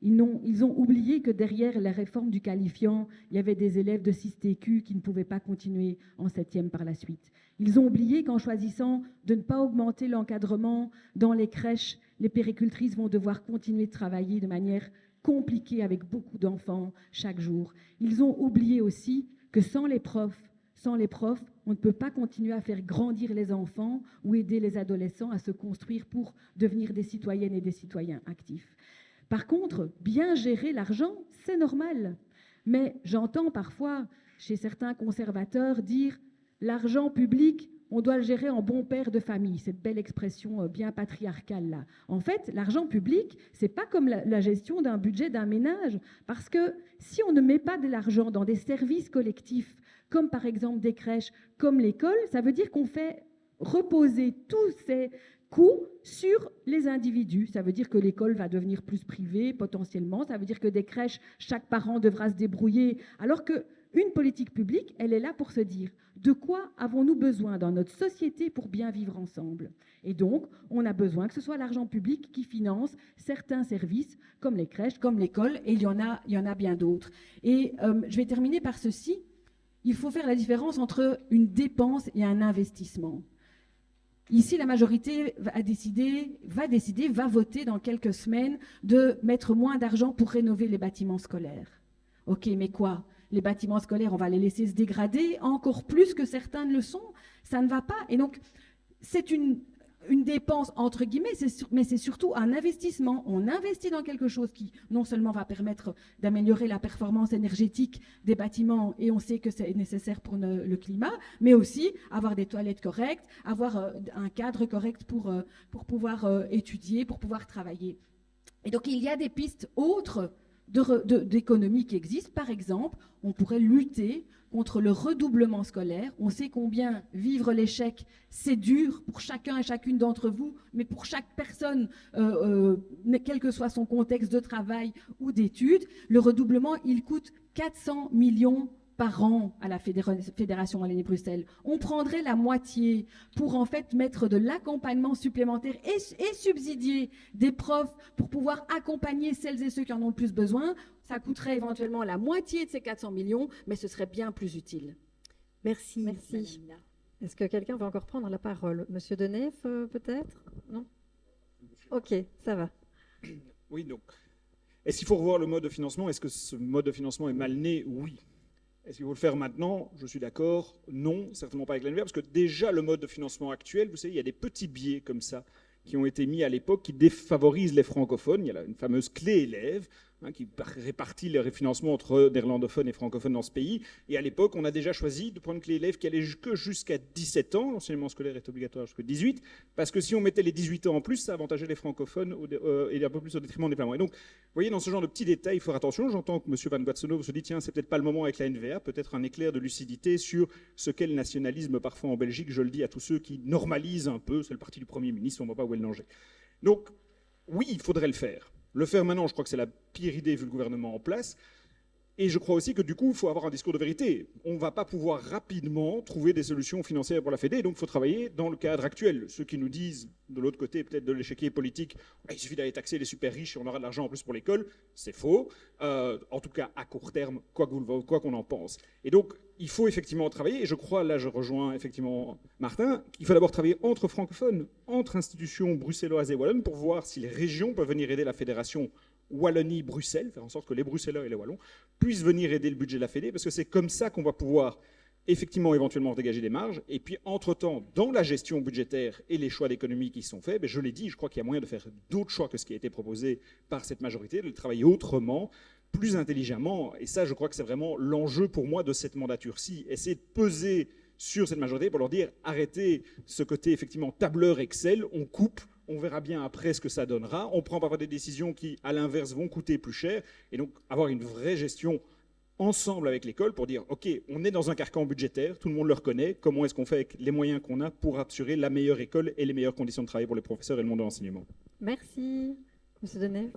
Ils ont oublié que derrière la réforme du qualifiant, il y avait des élèves de 6TQ qui ne pouvaient pas continuer en 7e par la suite. Ils ont oublié qu'en choisissant de ne pas augmenter l'encadrement dans les crèches, les puéricultrices vont devoir continuer de travailler de manière compliquée avec beaucoup d'enfants chaque jour. Ils ont oublié aussi que sans les profs, on ne peut pas continuer à faire grandir les enfants ou aider les adolescents à se construire pour devenir des citoyennes et des citoyens actifs. Par contre, bien gérer l'argent, c'est normal. Mais j'entends parfois chez certains conservateurs dire « l'argent public, on doit le gérer en bon père de famille », cette belle expression bien patriarcale là. En fait, l'argent public, c'est pas comme la gestion d'un budget d'un ménage, parce que si on ne met pas de l'argent dans des services collectifs, comme par exemple des crèches, comme l'école, ça veut dire qu'on fait reposer tous ces coûts sur les individus. Ça veut dire que l'école va devenir plus privée potentiellement, ça veut dire que des crèches, chaque parent devra se débrouiller, alors qu'une politique publique, elle est là pour se dire de quoi avons-nous besoin dans notre société pour bien vivre ensemble. Et donc, on a besoin que ce soit l'argent public qui finance certains services comme les crèches, comme l'école, et il y en a bien d'autres. Et je vais terminer par ceci. Il faut faire la différence entre une dépense et un investissement. Ici, la majorité va voter dans quelques semaines de mettre moins d'argent pour rénover les bâtiments scolaires. Ok, mais quoi? Les bâtiments scolaires, on va les laisser se dégrader encore plus que certains ne le sont. Ça ne va pas. Et donc, c'est une dépense, entre guillemets, mais c'est surtout un investissement. On investit dans quelque chose qui, non seulement va permettre d'améliorer la performance énergétique des bâtiments, et on sait que c'est nécessaire pour le climat, mais aussi avoir des toilettes correctes, avoir un cadre correct pour pouvoir étudier, pour pouvoir travailler. Et donc, il y a des pistes autres d'économie qui existent. Par exemple, on pourrait lutter contre le redoublement scolaire. On sait combien vivre l'échec, c'est dur pour chacun et chacune d'entre vous, mais pour chaque personne, quel que soit son contexte de travail ou d'études, le redoublement, il coûte 400 millions par an à la Fédération Wallonie-Bruxelles. On prendrait la moitié pour en fait mettre de l'accompagnement supplémentaire et subsidier des profs pour pouvoir accompagner celles et ceux qui en ont le plus besoin. Ça coûterait éventuellement la moitié de ces 400 millions, mais ce serait bien plus utile. Merci. Merci. Est-ce que quelqu'un veut encore prendre la parole? Monsieur Denef, peut-être? Non? Ok, ça va. Oui, donc, est-ce qu'il faut revoir le mode de financement? Est-ce que ce mode de financement est mal né? Oui. Est-ce qu'il faut le faire maintenant? Je suis d'accord. Non, certainement pas avec l'ANVR, parce que déjà le mode de financement actuel, vous savez, il y a des petits biais comme ça qui ont été mis à l'époque qui défavorisent les francophones. Il y a une fameuse clé élève qui répartit les financements entre néerlandophones et francophones dans ce pays. Et à l'époque, on a déjà choisi de prendre une clé élève qui allait que jusqu'à 17 ans. L'enseignement scolaire est obligatoire jusqu'à 18, parce que si on mettait les 18 ans en plus, ça avantageait les francophones et un peu plus au détriment des flamands. Et donc, vous voyez, dans ce genre de petits détails, il faut faire attention. J'entends que M. Van Guatsonov se dit, tiens, c'est peut-être pas le moment avec la NVA, peut-être un éclair de lucidité sur ce qu'est le nationalisme parfois en Belgique. Je le dis à tous ceux qui normalisent un peu, c'est le parti du Premier ministre, on ne voit pas où est le danger. Donc, oui, il faudrait le faire. Le faire maintenant, je crois que c'est la pire idée vu le gouvernement en place. Et je crois aussi que du coup, il faut avoir un discours de vérité. On ne va pas pouvoir rapidement trouver des solutions financières pour la Fédé, et donc il faut travailler dans le cadre actuel. Ceux qui nous disent, de l'autre côté peut-être de l'échiquier politique, il suffit d'aller taxer les super riches et on aura de l'argent en plus pour l'école, c'est faux. En tout cas, à court terme, quoi qu'on en pense. Et donc, il faut effectivement travailler, et je crois, là je rejoins effectivement Martin, qu'il faut d'abord travailler entre francophones, entre institutions bruxelloises et wallonnes, pour voir si les régions peuvent venir aider la fédération Wallonie-Bruxelles, faire en sorte que les Bruxellois et les Wallons puissent venir aider le budget de la Fédé, parce que c'est comme ça qu'on va pouvoir effectivement éventuellement dégager des marges. Et puis entre-temps, dans la gestion budgétaire et les choix d'économie qui sont faits, je l'ai dit, je crois qu'il y a moyen de faire d'autres choix que ce qui a été proposé par cette majorité, de le travailler autrement, plus intelligemment. Et ça, je crois que c'est vraiment l'enjeu pour moi de cette mandature-ci. Essayer de peser sur cette majorité pour leur dire arrêtez ce côté effectivement tableur Excel, on coupe. On verra bien après ce que ça donnera. On prend parfois des décisions qui, à l'inverse, vont coûter plus cher. Et donc, avoir une vraie gestion ensemble avec l'école pour dire, OK, on est dans un carcan budgétaire, tout le monde le reconnaît. Comment est-ce qu'on fait avec les moyens qu'on a pour assurer la meilleure école et les meilleures conditions de travail pour les professeurs et le monde de l'enseignement? Merci. Monsieur Denef.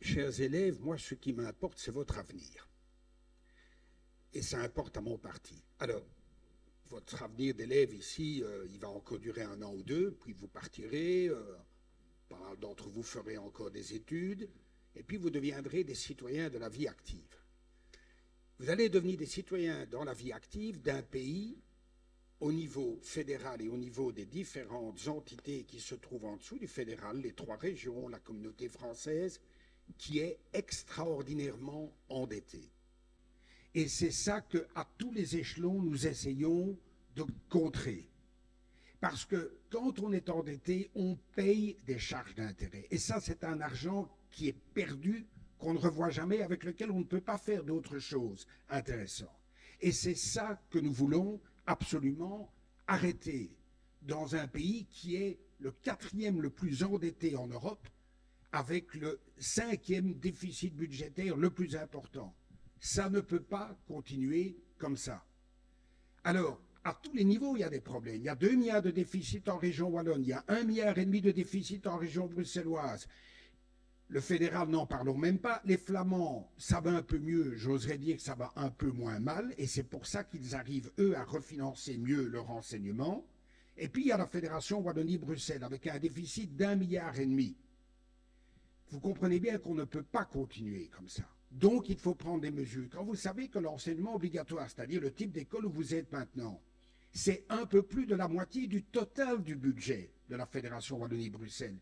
Chers élèves, moi, ce qui m'importe, c'est votre avenir. et ça importe à mon parti. Alors, votre avenir d'élève ici, il va encore durer 1 an ou 2, puis vous partirez, pas mal d'entre vous ferez encore des études, et puis vous deviendrez des citoyens de la vie active. Vous allez devenir des citoyens dans la vie active d'un pays au niveau fédéral et au niveau des différentes entités qui se trouvent en dessous du fédéral, les 3 régions, la communauté française, qui est extraordinairement endettée. Et c'est ça qu'à tous les échelons, nous essayons de contrer. Parce que quand on est endetté, on paye des charges d'intérêt. Et ça, c'est un argent qui est perdu, qu'on ne revoit jamais, avec lequel on ne peut pas faire d'autres choses intéressantes. Et c'est ça que nous voulons absolument arrêter dans un pays qui est le 4e le plus endetté en Europe, avec le 5e déficit budgétaire le plus important. Ça ne peut pas continuer comme ça. Alors, à tous les niveaux, il y a des problèmes. Il y a 2 milliards de déficit en région wallonne, il y a 1,5 milliard de déficit en région bruxelloise. Le fédéral, n'en parlons même pas. Les Flamands, ça va un peu mieux, j'oserais dire que ça va un peu moins mal, et c'est pour ça qu'ils arrivent, eux, à refinancer mieux leur enseignement. Et puis, il y a la Fédération Wallonie-Bruxelles, avec un déficit d'1,5 milliard. Vous comprenez bien qu'on ne peut pas continuer comme ça. Donc, il faut prendre des mesures. Quand vous savez que l'enseignement obligatoire, c'est-à-dire le type d'école où vous êtes maintenant, c'est un peu plus de la moitié du total du budget de la Fédération Wallonie-Bruxelles,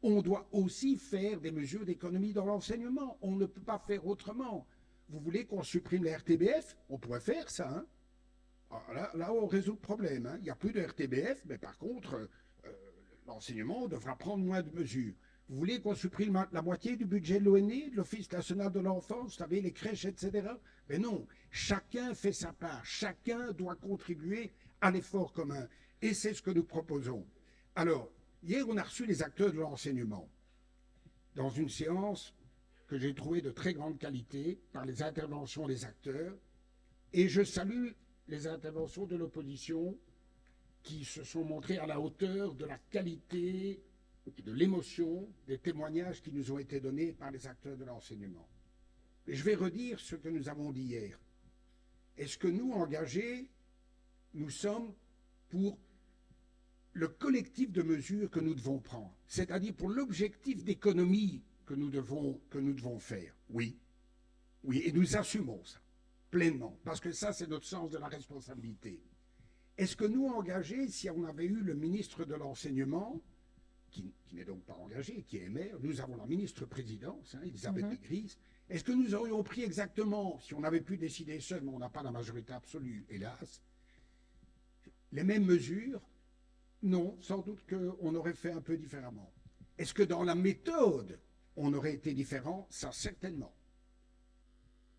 on doit aussi faire des mesures d'économie dans l'enseignement. On ne peut pas faire autrement. Vous voulez qu'on supprime la RTBF? On pourrait faire ça. Hein? Là, on résout le problème. Hein? Il n'y a plus de RTBF, mais par contre, l'enseignement devra prendre moins de mesures. Vous voulez qu'on supprime la moitié du budget de l'ONE, de l'Office national de l'enfance, vous savez, les crèches, etc. Mais non, chacun fait sa part. Chacun doit contribuer à l'effort commun. Et c'est ce que nous proposons. Alors, hier, on a reçu les acteurs de l'enseignement dans une séance que j'ai trouvée de très grande qualité par les interventions des acteurs. Et je salue les interventions de l'opposition qui se sont montrées à la hauteur de la qualité et de l'émotion des témoignages qui nous ont été donnés par les acteurs de l'enseignement. Et je vais redire ce que nous avons dit hier. Est-ce que nous, engagés, nous sommes pour le collectif de mesures que nous devons prendre, c'est-à-dire pour l'objectif d'économie que nous devons faire? Oui. Oui, et nous assumons ça pleinement, parce que ça, c'est notre sens de la responsabilité. Est-ce que nous, engagés, si on avait eu le ministre de l'Enseignement, qui n'est donc pas engagé, qui est maire, nous avons la ministre-présidence, Elisabeth de Gries, est-ce que nous aurions pris exactement, si on avait pu décider seul, mais on n'a pas la majorité absolue, hélas, les mêmes mesures? Non, sans doute qu'on aurait fait un peu différemment. Est-ce que dans la méthode, on aurait été différent? Ça, certainement.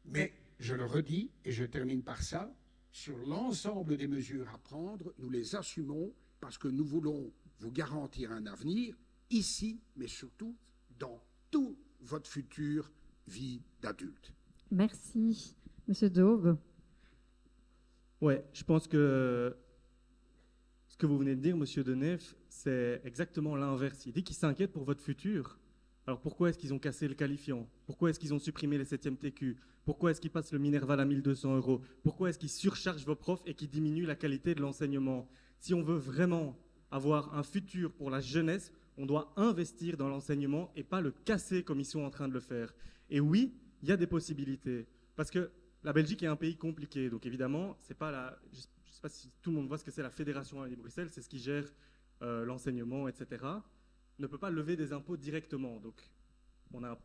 Mais, je le redis, et je termine par ça, sur l'ensemble des mesures à prendre, nous les assumons parce que nous voulons vous garantir un avenir ici, mais surtout dans toute votre future vie d'adulte. Merci. Monsieur Daube. Ouais, je pense que ce que vous venez de dire, Monsieur Denef, c'est exactement l'inverse. Il dit qu'il s'inquiète pour votre futur. Alors pourquoi est-ce qu'ils ont cassé le qualifiant? Pourquoi est-ce qu'ils ont supprimé les 7e TQ? Pourquoi est-ce qu'ils passent le Minerval à 1 200 €? Pourquoi est-ce qu'ils surchargent vos profs et qu'ils diminuent la qualité de l'enseignement? Si on veut vraiment avoir un futur pour la jeunesse, on doit investir dans l'enseignement et pas le casser comme ils sont en train de le faire. Et oui, il y a des possibilités. Parce que la Belgique est un pays compliqué. Donc évidemment, c'est pas la... Je ne sais pas si tout le monde voit ce que c'est la Fédération Wallonie-Bruxelles, c'est ce qui gère l'enseignement, etc. Ne peut pas lever des impôts directement. Donc on a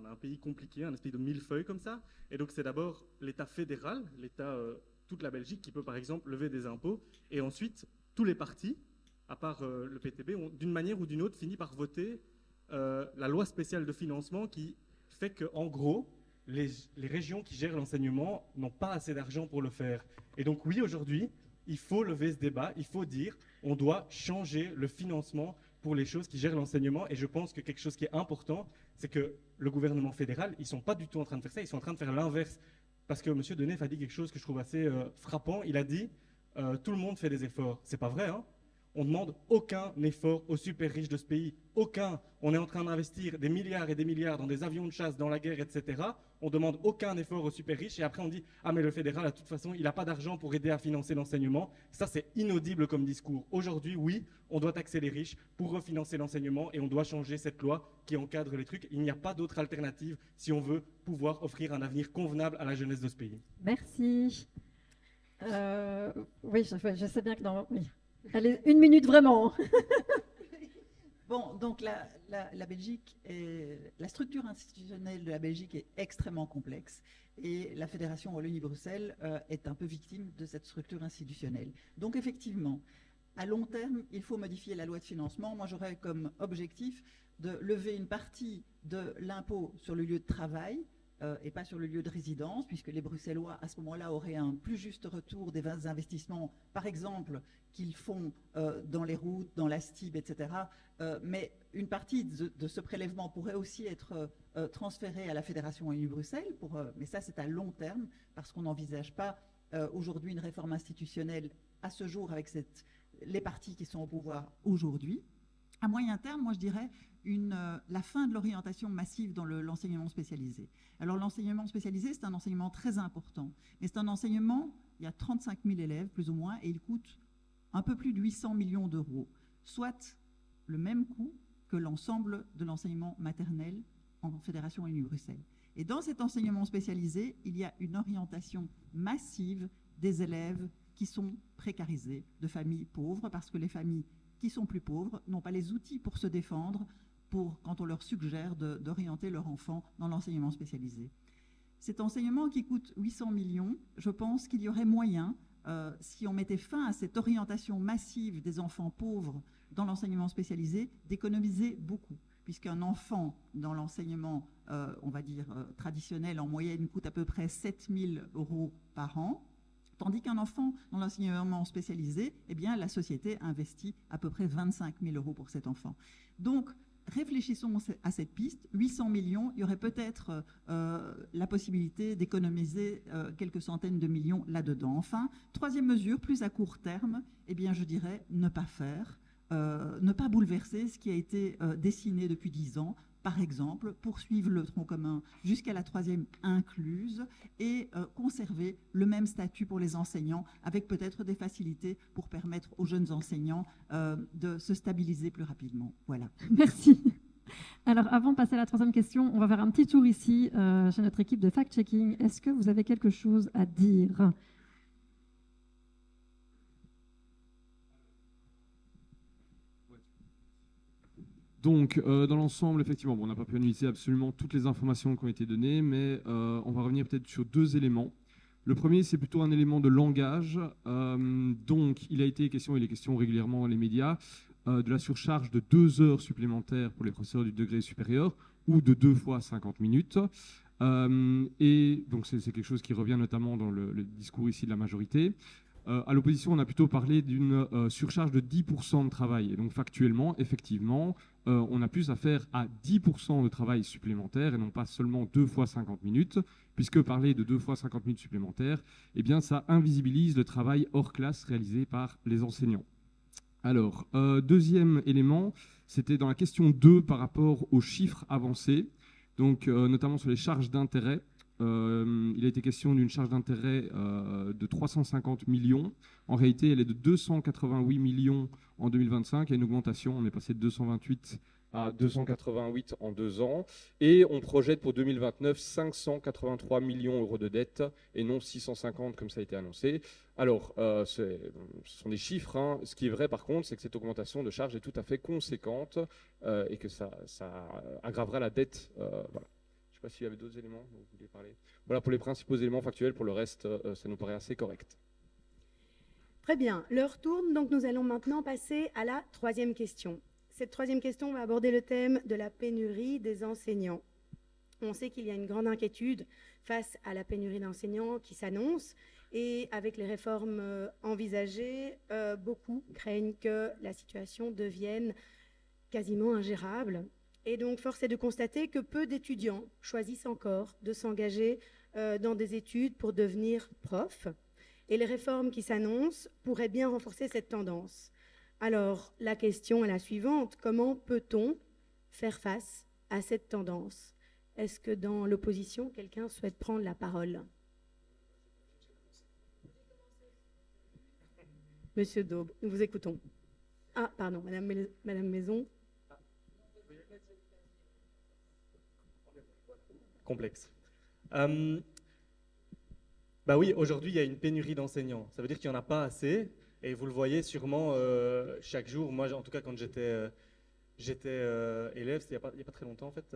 un pays compliqué, un espèce de millefeuille comme ça. Et donc c'est d'abord l'État fédéral, l'État, toute la Belgique, qui peut par exemple lever des impôts. Et ensuite, tous les partis, à part le PTB, ont d'une manière ou d'une autre fini par voter la loi spéciale de financement qui fait qu'en gros, les régions qui gèrent l'enseignement n'ont pas assez d'argent pour le faire. Et donc oui, aujourd'hui, il faut lever ce débat, il faut dire on doit changer le financement pour les choses qui gèrent l'enseignement. Et je pense que quelque chose qui est important, c'est que le gouvernement fédéral, ils ne sont pas du tout en train de faire ça, ils sont en train de faire l'inverse. Parce que M. Denef a dit quelque chose que je trouve assez frappant. Il a dit tout le monde fait des efforts. C'est pas vrai, hein? On ne demande aucun effort aux super riches de ce pays. Aucun. On est en train d'investir des milliards et des milliards dans des avions de chasse, dans la guerre, etc. On ne demande aucun effort aux super riches et après on dit « Ah mais le fédéral, de toute façon, il n'a pas d'argent pour aider à financer l'enseignement ». Ça, c'est inaudible comme discours. Aujourd'hui, oui, on doit taxer les riches pour refinancer l'enseignement et on doit changer cette loi qui encadre les trucs. Il n'y a pas d'autre alternative si on veut pouvoir offrir un avenir convenable à la jeunesse de ce pays. Merci. Oui, je sais bien que dans... Oui. Allez, 1 minute vraiment. Bon, donc la Belgique, la structure institutionnelle de la Belgique est extrêmement complexe et la Fédération Wallonie-Bruxelles est un peu victime de cette structure institutionnelle. Donc effectivement, à long terme, il faut modifier la loi de financement. Moi, j'aurais comme objectif de lever une partie de l'impôt sur le lieu de travail et pas sur le lieu de résidence, puisque les Bruxellois, à ce moment-là, auraient un plus juste retour des investissements, par exemple, qu'ils font dans les routes, dans la STIB, etc. Mais une partie de ce prélèvement pourrait aussi être transférée à la Fédération Wallonie-Bruxelles, mais ça, c'est à long terme, parce qu'on n'envisage pas aujourd'hui une réforme institutionnelle à ce jour avec les partis qui sont au pouvoir aujourd'hui. À moyen terme, moi je dirais la fin de l'orientation massive dans l'enseignement spécialisé. Alors l'enseignement spécialisé, c'est un enseignement très important, mais c'est un enseignement, il y a 35 000 élèves plus ou moins, et il coûte un peu plus de 800 millions d'euros, soit le même coût que l'ensemble de l'enseignement maternel en Fédération Wallonie-Bruxelles. Et dans cet enseignement spécialisé, il y a une orientation massive des élèves qui sont précarisés, de familles pauvres, parce que les familles qui sont plus pauvres n'ont pas les outils pour se défendre quand on leur suggère d'orienter leur enfant dans l'enseignement spécialisé. Cet enseignement qui coûte 800 millions, je pense qu'il y aurait moyen, si on mettait fin à cette orientation massive des enfants pauvres dans l'enseignement spécialisé, d'économiser beaucoup, puisqu'un enfant dans l'enseignement, on va dire, traditionnel, en moyenne, coûte à peu près 7 000 € par an, tandis qu'un enfant dans l'enseignement spécialisé, eh bien, la société investit à peu près 25 000 € pour cet enfant. Donc, réfléchissons à cette piste. 800 millions, il y aurait peut-être la possibilité d'économiser quelques centaines de millions là-dedans. Enfin, troisième mesure, plus à court terme, eh bien, je dirais ne pas faire, ne pas bouleverser ce qui a été dessiné depuis 10 ans. Par exemple, poursuivre le tronc commun jusqu'à la 3e incluse et conserver le même statut pour les enseignants, avec peut-être des facilités pour permettre aux jeunes enseignants de se stabiliser plus rapidement. Voilà. Merci. Alors, avant de passer à la 3e question, on va faire un petit tour ici chez notre équipe de fact-checking. Est-ce que vous avez quelque chose à dire ? Donc, dans l'ensemble, effectivement, on n'a pas pu analyser absolument toutes les informations qui ont été données, mais on va revenir peut-être sur 2 éléments. Le premier, c'est plutôt un élément de langage. Donc, il est question régulièrement dans les médias, de la surcharge de 2 heures supplémentaires pour les professeurs du degré supérieur, ou de 2 fois 50 minutes. Et donc, c'est quelque chose qui revient notamment dans le discours ici de la majorité. À l'opposition, on a plutôt parlé d'une surcharge de 10% de travail. Et donc, factuellement, effectivement, on a plus affaire à 10% de travail supplémentaire et non pas seulement 2 fois 50 minutes, puisque parler de 2 fois 50 minutes supplémentaires, eh bien, ça invisibilise le travail hors classe réalisé par les enseignants. Alors, deuxième élément, c'était dans la question 2 par rapport aux chiffres avancés, donc notamment sur les charges d'intérêt. Il a été question d'une charge d'intérêt de 350 millions. En réalité, elle est de 288 millions en 2025. Il y a une augmentation. On est passé de 228 à 288 en 2 ans. Et on projette pour 2029 583 millions € de dette et non 650 comme ça a été annoncé. Alors, ce sont des chiffres. Hein. Ce qui est vrai, par contre, c'est que cette augmentation de charge est tout à fait conséquente et que ça aggravera la dette. Voilà. Je ne sais pas s'il y avait d'autres éléments dont vous vouliez parler. Voilà pour les principaux éléments factuels. Pour le reste, ça nous paraît assez correct. Très bien. L'heure tourne, donc nous allons maintenant passer à la 3e question. Cette 3e question va aborder le thème de la pénurie des enseignants. On sait qu'il y a une grande inquiétude face à la pénurie d'enseignants qui s'annonce et avec les réformes envisagées, beaucoup craignent que la situation devienne quasiment ingérable. Et donc, force est de constater que peu d'étudiants choisissent encore de s'engager dans des études pour devenir prof. Et les réformes qui s'annoncent pourraient bien renforcer cette tendance. Alors, la question est la suivante. Comment peut-on faire face à cette tendance? Est-ce que dans l'opposition, quelqu'un souhaite prendre la parole? Monsieur Daube, nous vous écoutons. Ah, pardon, Madame Maison. Complexe. Bah oui, aujourd'hui, il y a une pénurie d'enseignants. Ça veut dire qu'il n'y en a pas assez. Et vous le voyez sûrement chaque jour. Moi, en tout cas, quand j'étais élève, c'était il n'y a pas très longtemps, en fait,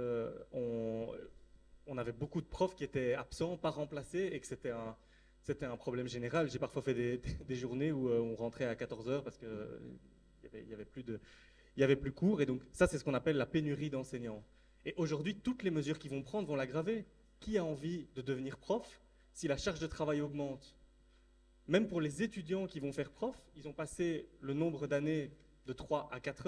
on avait beaucoup de profs qui étaient absents, pas remplacés, et que c'était un problème général. J'ai parfois fait des journées où on rentrait à 14h parce qu'il n'y avait plus cours. Et donc, ça, c'est ce qu'on appelle la pénurie d'enseignants. Et aujourd'hui, toutes les mesures qu'ils vont prendre vont l'aggraver. Qui a envie de devenir prof si la charge de travail augmente? Même pour les étudiants qui vont faire prof, ils ont passé le nombre d'années de 3 à 4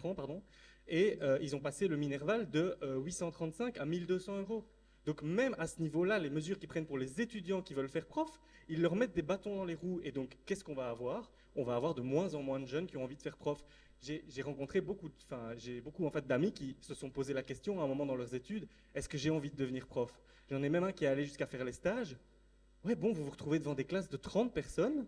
ans, pardon, et ils ont passé le Minerval de 835 à 1200 €. Donc même à ce niveau-là, les mesures qu'ils prennent pour les étudiants qui veulent faire prof, ils leur mettent des bâtons dans les roues. Et donc, qu'est-ce qu'on va avoir? On va avoir de moins en moins de jeunes qui ont envie de faire prof. J'ai rencontré beaucoup en fait, d'amis qui se sont posé la question à un moment dans leurs études, est-ce que j'ai envie de devenir prof? J'en ai même un qui est allé jusqu'à faire les stages. Ouais, bon, vous vous retrouvez devant des classes de 30 personnes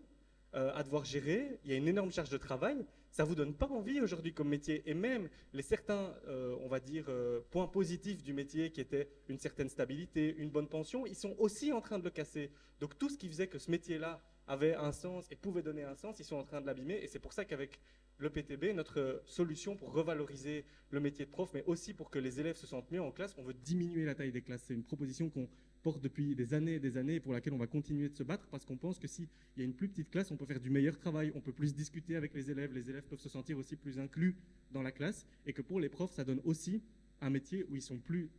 à devoir gérer, il y a une énorme charge de travail, ça ne vous donne pas envie aujourd'hui comme métier. Et même certains, on va dire, points positifs du métier qui étaient une certaine stabilité, une bonne pension, ils sont aussi en train de le casser. Donc tout ce qui faisait que ce métier-là avait un sens et pouvait donner un sens, ils sont en train de l'abîmer. Et c'est pour ça qu'avec le PTB, notre solution pour revaloriser le métier de prof, mais aussi pour que les élèves se sentent mieux en classe, on veut diminuer la taille des classes. C'est une proposition qu'on porte depuis des années et des années et pour laquelle on va continuer de se battre parce qu'on pense que s'il y a une plus petite classe, on peut faire du meilleur travail, on peut plus discuter avec les élèves peuvent se sentir aussi plus inclus dans la classe et que pour les profs, ça donne aussi un métier où ils sont plus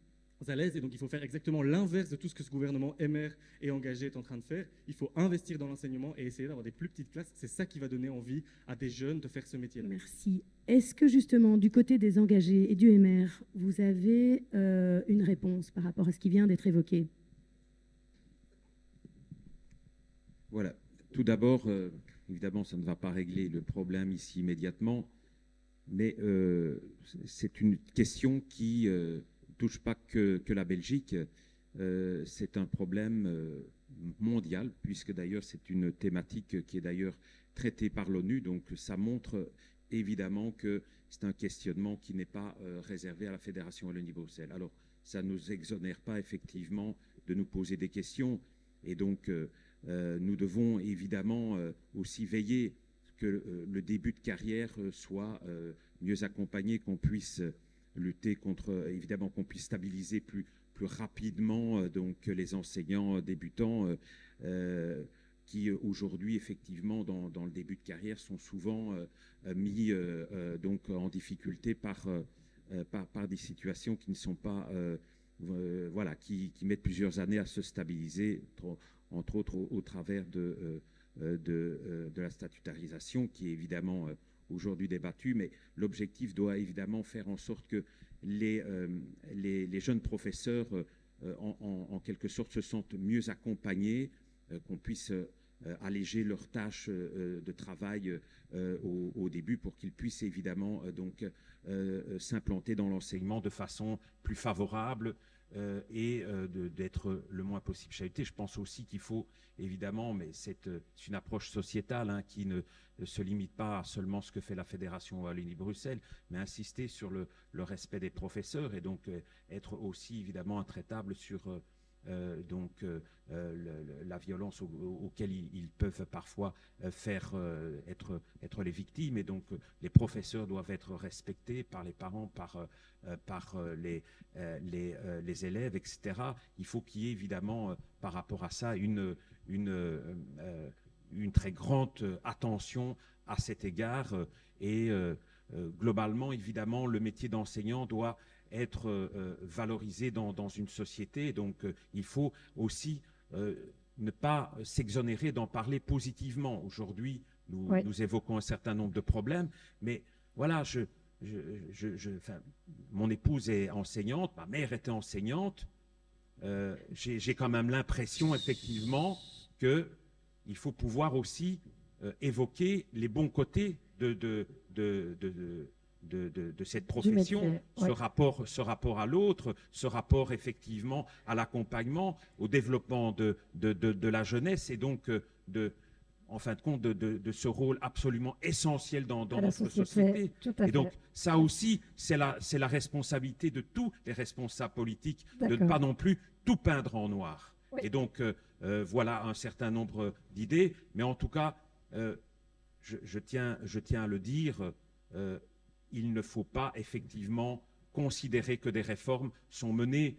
à l'aise. Et donc il faut faire exactement l'inverse de tout ce que ce gouvernement MR et engagé est en train de faire. Il faut investir dans l'enseignement et essayer d'avoir des plus petites classes. C'est ça qui va donner envie à des jeunes de faire ce métier-là. Merci. Est-ce que justement, du côté des engagés et du MR, vous avez une réponse par rapport à ce qui vient d'être évoqué? Voilà. Tout d'abord, évidemment, ça ne va pas régler le problème ici immédiatement, mais c'est une question qui touche pas que la Belgique. C'est un problème mondial, puisque d'ailleurs c'est une thématique qui est d'ailleurs traitée par l'ONU. Donc ça montre évidemment que c'est un questionnement qui n'est pas réservé à la Fédération Wallonie-Bruxelles. Alors ça ne nous exonère pas effectivement de nous poser des questions. Et donc nous devons évidemment aussi veiller que le début de carrière soit mieux accompagné, qu'on puisse lutter contre, évidemment qu'on puisse stabiliser plus rapidement donc les enseignants débutants qui aujourd'hui effectivement dans le début de carrière sont souvent mis donc en difficulté par des situations qui ne sont pas voilà, qui mettent plusieurs années à se stabiliser, entre autres au travers de la statutarisation qui est évidemment aujourd'hui débattue, mais l'objectif doit évidemment faire en sorte que les jeunes professeurs en quelque sorte se sentent mieux accompagnés, qu'on puisse alléger leurs tâches de travail au début pour qu'ils puissent évidemment donc s'implanter dans l'enseignement de façon plus favorable et d'être le moins possible chahuté. Je pense aussi qu'il faut évidemment, mais c'est une approche sociétale hein, qui ne se limite pas à seulement ce que fait la Fédération Wallonie-Bruxelles, mais insister sur le respect des professeurs et donc être aussi évidemment intraitable sur la violence auquel ils peuvent parfois être les victimes. Et donc les professeurs doivent être respectés par les parents, par les élèves, etc. Il faut qu'il y ait évidemment par rapport à ça une très grande attention à cet égard et globalement évidemment le métier d'enseignant doit être valorisé dans une société. Donc il faut aussi ne pas s'exonérer d'en parler positivement. Aujourd'hui, nous évoquons un certain nombre de problèmes, mais voilà, mon épouse est enseignante, ma mère était enseignante. J'ai quand même l'impression effectivement qu'il faut pouvoir aussi évoquer les bons côtés de cette profession, métier, ouais. ce rapport à l'autre, ce rapport effectivement à l'accompagnement, au développement de la jeunesse, et donc en fin de compte de ce rôle absolument essentiel dans notre société. Et donc ça aussi, c'est la responsabilité de tous les responsables politiques de ne pas non plus tout peindre en noir. Oui. Et donc voilà un certain nombre d'idées, mais en tout cas, je tiens à le dire, il ne faut pas effectivement considérer que des réformes sont menées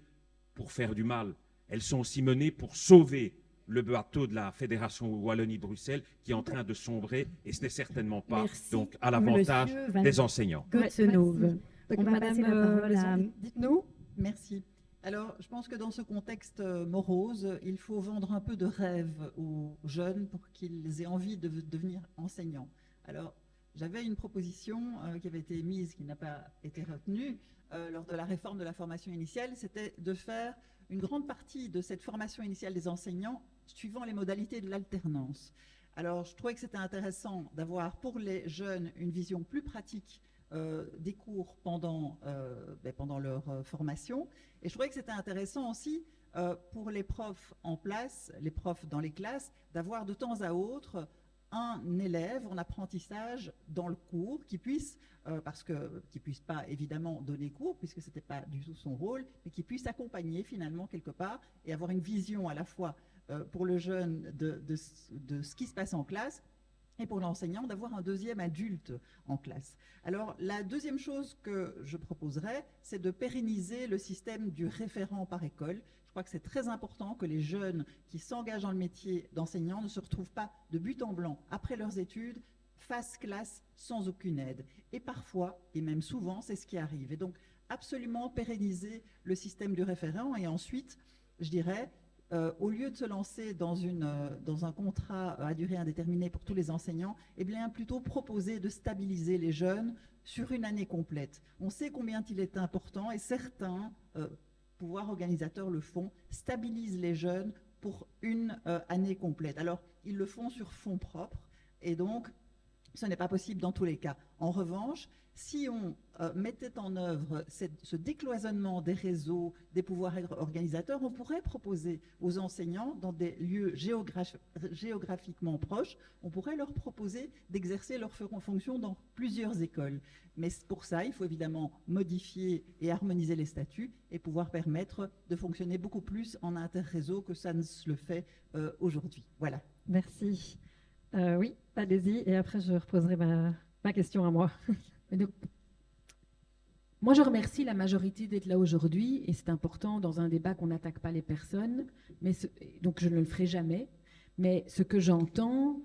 pour faire du mal. Elles sont aussi menées pour sauver le bateau de la Fédération Wallonie-Bruxelles qui est en train de sombrer, et ce n'est certainement pas donc à l'avantage des enseignants. Gotsenov. On va passer la parole à... Dites-nous. Merci. Alors, je pense que dans ce contexte morose, il faut vendre un peu de rêve aux jeunes pour qu'ils aient envie de devenir enseignants. Alors, j'avais une proposition qui avait été émise, qui n'a pas été retenue lors de la réforme de la formation initiale, c'était de faire une grande partie de cette formation initiale des enseignants suivant les modalités de l'alternance. Alors, je trouvais que c'était intéressant d'avoir pour les jeunes une vision plus pratique des cours pendant leur formation. Et je trouvais que c'était intéressant aussi pour les profs en place, les profs dans les classes, d'avoir de temps à autre un élève en apprentissage dans le cours qui puisse, qui puisse pas évidemment donner cours puisque c'était pas du tout son rôle, mais qui puisse accompagner finalement quelque part et avoir une vision à la fois pour le jeune de ce qui se passe en classe, et pour l'enseignant d'avoir un deuxième adulte en classe. Alors la deuxième chose que je proposerais, c'est de pérenniser le système du référent par école. Je crois que c'est très important que les jeunes qui s'engagent dans le métier d'enseignant ne se retrouvent pas de but en blanc après leurs études, face classe, sans aucune aide. Et parfois, et même souvent, c'est ce qui arrive. Et donc absolument pérenniser le système du référent, et ensuite, je dirais, au lieu de se lancer dans un contrat à durée indéterminée pour tous les enseignants, eh bien plutôt proposer de stabiliser les jeunes sur une année complète. On sait combien il est important, et certains pouvoirs organisateurs le font, stabilisent les jeunes pour une année complète. Alors, ils le font sur fonds propres, et donc ce n'est pas possible dans tous les cas. En revanche, si on mettait en œuvre ce décloisonnement des réseaux, des pouvoirs organisateurs, on pourrait proposer aux enseignants, dans des lieux géographiquement proches, on pourrait leur proposer d'exercer leurs fonctions dans plusieurs écoles. Mais pour ça, il faut évidemment modifier et harmoniser les statuts et pouvoir permettre de fonctionner beaucoup plus en interréseau que ça ne se le fait aujourd'hui. Voilà. Merci. Oui, allez-y, et après je reposerai ma question à moi. Donc, moi, je remercie la majorité d'être là aujourd'hui, et c'est important dans un débat qu'on n'attaque pas les personnes, donc je ne le ferai jamais. Mais ce que j'entends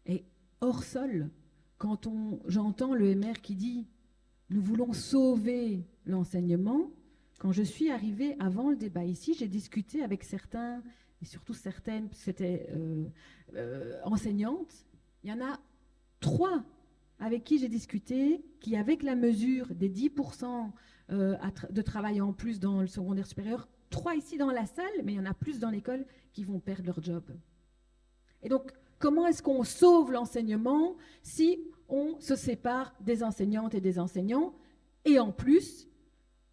est hors sol. Quand j'entends le MR qui dit « nous voulons sauver l'enseignement », quand je suis arrivée avant le débat ici, j'ai discuté avec certains, et surtout certaines, c'était enseignantes. Il y en a 3 avec qui j'ai discuté, qui avec la mesure des 10% de travail en plus dans le secondaire supérieur, 3 ici dans la salle, mais il y en a plus dans l'école qui vont perdre leur job. Et donc, comment est-ce qu'on sauve l'enseignement si on se sépare des enseignantes et des enseignants, et en plus,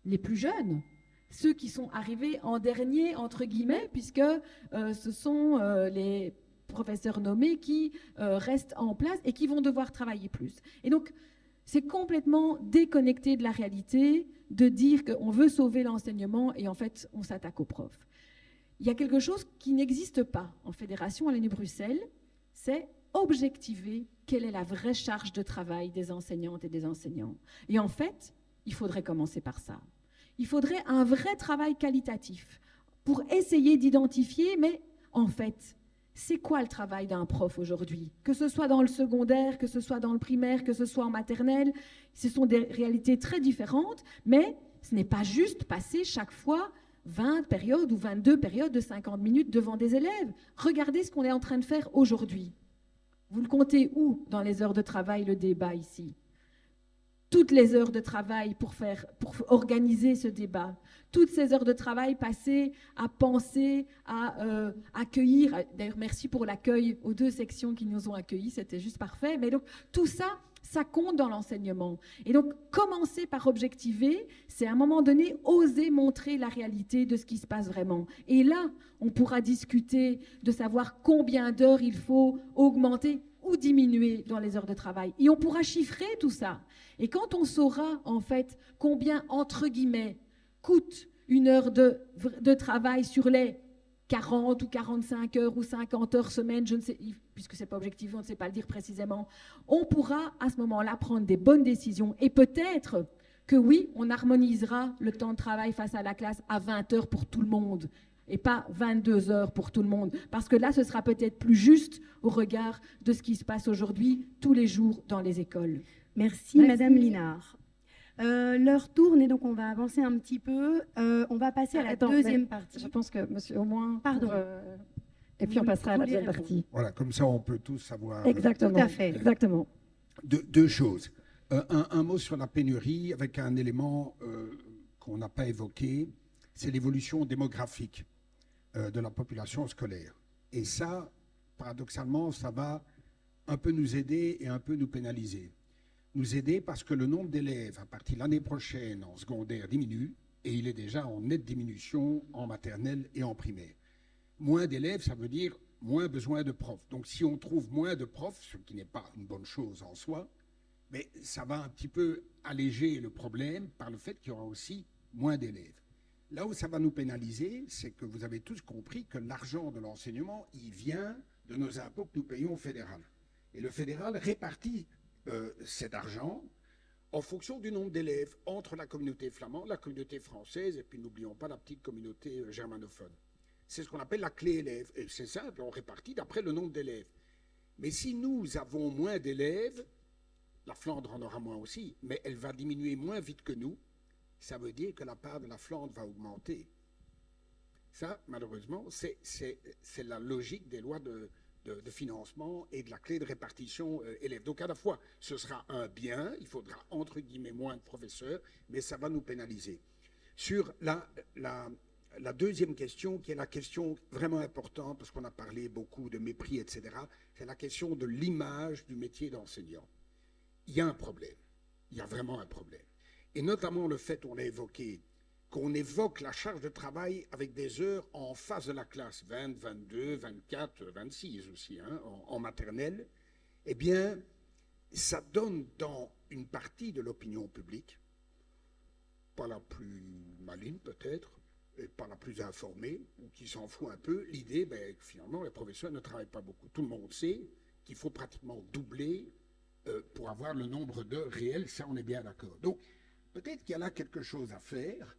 les plus jeunes, ceux qui sont arrivés en dernier, entre guillemets, puisque ce sont les professeurs nommés qui restent en place et qui vont devoir travailler plus. Et donc, c'est complètement déconnecté de la réalité de dire qu'on veut sauver l'enseignement et en fait, on s'attaque aux profs. Il y a quelque chose qui n'existe pas en Fédération Wallonie-Bruxelles, c'est objectiver quelle est la vraie charge de travail des enseignantes et des enseignants. Et en fait, il faudrait commencer par ça. Il faudrait un vrai travail qualitatif pour essayer d'identifier, mais en fait, c'est quoi le travail d'un prof aujourd'hui? Que ce soit dans le secondaire, que ce soit dans le primaire, que ce soit en maternelle, ce sont des réalités très différentes, mais ce n'est pas juste passer chaque fois 20 périodes ou 22 périodes de 50 minutes devant des élèves. Regardez ce qu'on est en train de faire aujourd'hui. Vous le comptez où dans les heures de travail, le débat ici? toutes les heures de travail pour organiser ce débat, toutes ces heures de travail passées à penser, à accueillir. D'ailleurs, merci pour l'accueil aux 2 sections qui nous ont accueillis, c'était juste parfait. Mais donc, tout ça, ça compte dans l'enseignement. Et donc, commencer par objectiver, c'est à un moment donné oser montrer la réalité de ce qui se passe vraiment. Et là, on pourra discuter de savoir combien d'heures il faut augmenter ou diminuer dans les heures de travail. Et on pourra chiffrer tout ça. Et quand on saura, en fait, combien, entre guillemets, coûte une heure de travail sur les 40 ou 45 heures ou 50 heures semaine, je ne sais, puisque ce n'est pas objectif, on ne sait pas le dire précisément, on pourra à ce moment-là prendre des bonnes décisions. Et peut-être que oui, on harmonisera le temps de travail face à la classe à 20 heures pour tout le monde et pas 22 heures pour tout le monde. Parce que là, ce sera peut-être plus juste au regard de ce qui se passe aujourd'hui, tous les jours dans les écoles. Merci. Madame Linard. L'heure tourne et donc on va avancer un petit peu. On va passer à la deuxième partie. Je pense que monsieur au moins... Pardon. Et puis on passera à la deuxième partie. Voilà, comme ça on peut tous savoir... Exactement. Tout à fait. Exactement. Deux choses. Un mot sur la pénurie avec un élément qu'on n'a pas évoqué, c'est l'évolution démographique de la population scolaire. Et ça, paradoxalement, ça va un peu nous aider et un peu nous pénaliser. Nous aider parce que le nombre d'élèves à partir de l'année prochaine en secondaire diminue et il est déjà en nette diminution en maternelle et en primaire. Moins d'élèves, ça veut dire moins besoin de profs. Donc si on trouve moins de profs, ce qui n'est pas une bonne chose en soi, mais ça va un petit peu alléger le problème par le fait qu'il y aura aussi moins d'élèves. Là où ça va nous pénaliser, c'est que vous avez tous compris que l'argent de l'enseignement, il vient de nos impôts que nous payons au fédéral. Et le fédéral répartit cet argent en fonction du nombre d'élèves entre la communauté flamande, la communauté française et puis n'oublions pas la petite communauté germanophone. C'est ce qu'on appelle la clé élève. Et c'est simple, on répartit d'après le nombre d'élèves. Mais si nous avons moins d'élèves, la Flandre en aura moins aussi, mais elle va diminuer moins vite que nous. Ça veut dire que la part de la Flandre va augmenter. Ça, malheureusement, c'est la logique des lois de financement et de la clé de répartition élèves. Donc à la fois, ce sera un bien, il faudra entre guillemets moins de professeurs, mais ça va nous pénaliser. Sur la deuxième question, qui est la question vraiment importante, parce qu'on a parlé beaucoup de mépris, etc., c'est la question de l'image du métier d'enseignant. Il y a un problème, il y a vraiment un problème. Et notamment le fait, on l'a évoqué, qu'on évoque la charge de travail avec des heures en face de la classe, 20, 22, 24, 26 aussi, hein, en maternelle, eh bien, ça donne dans une partie de l'opinion publique, pas la plus maligne peut-être, et pas la plus informée, ou qui s'en fout un peu, l'idée, ben, finalement, les professeurs ne travaillent pas beaucoup. Tout le monde sait qu'il faut pratiquement doubler pour avoir le nombre d'heures réelles, ça on est bien d'accord. Donc, peut-être qu'il y a là quelque chose à faire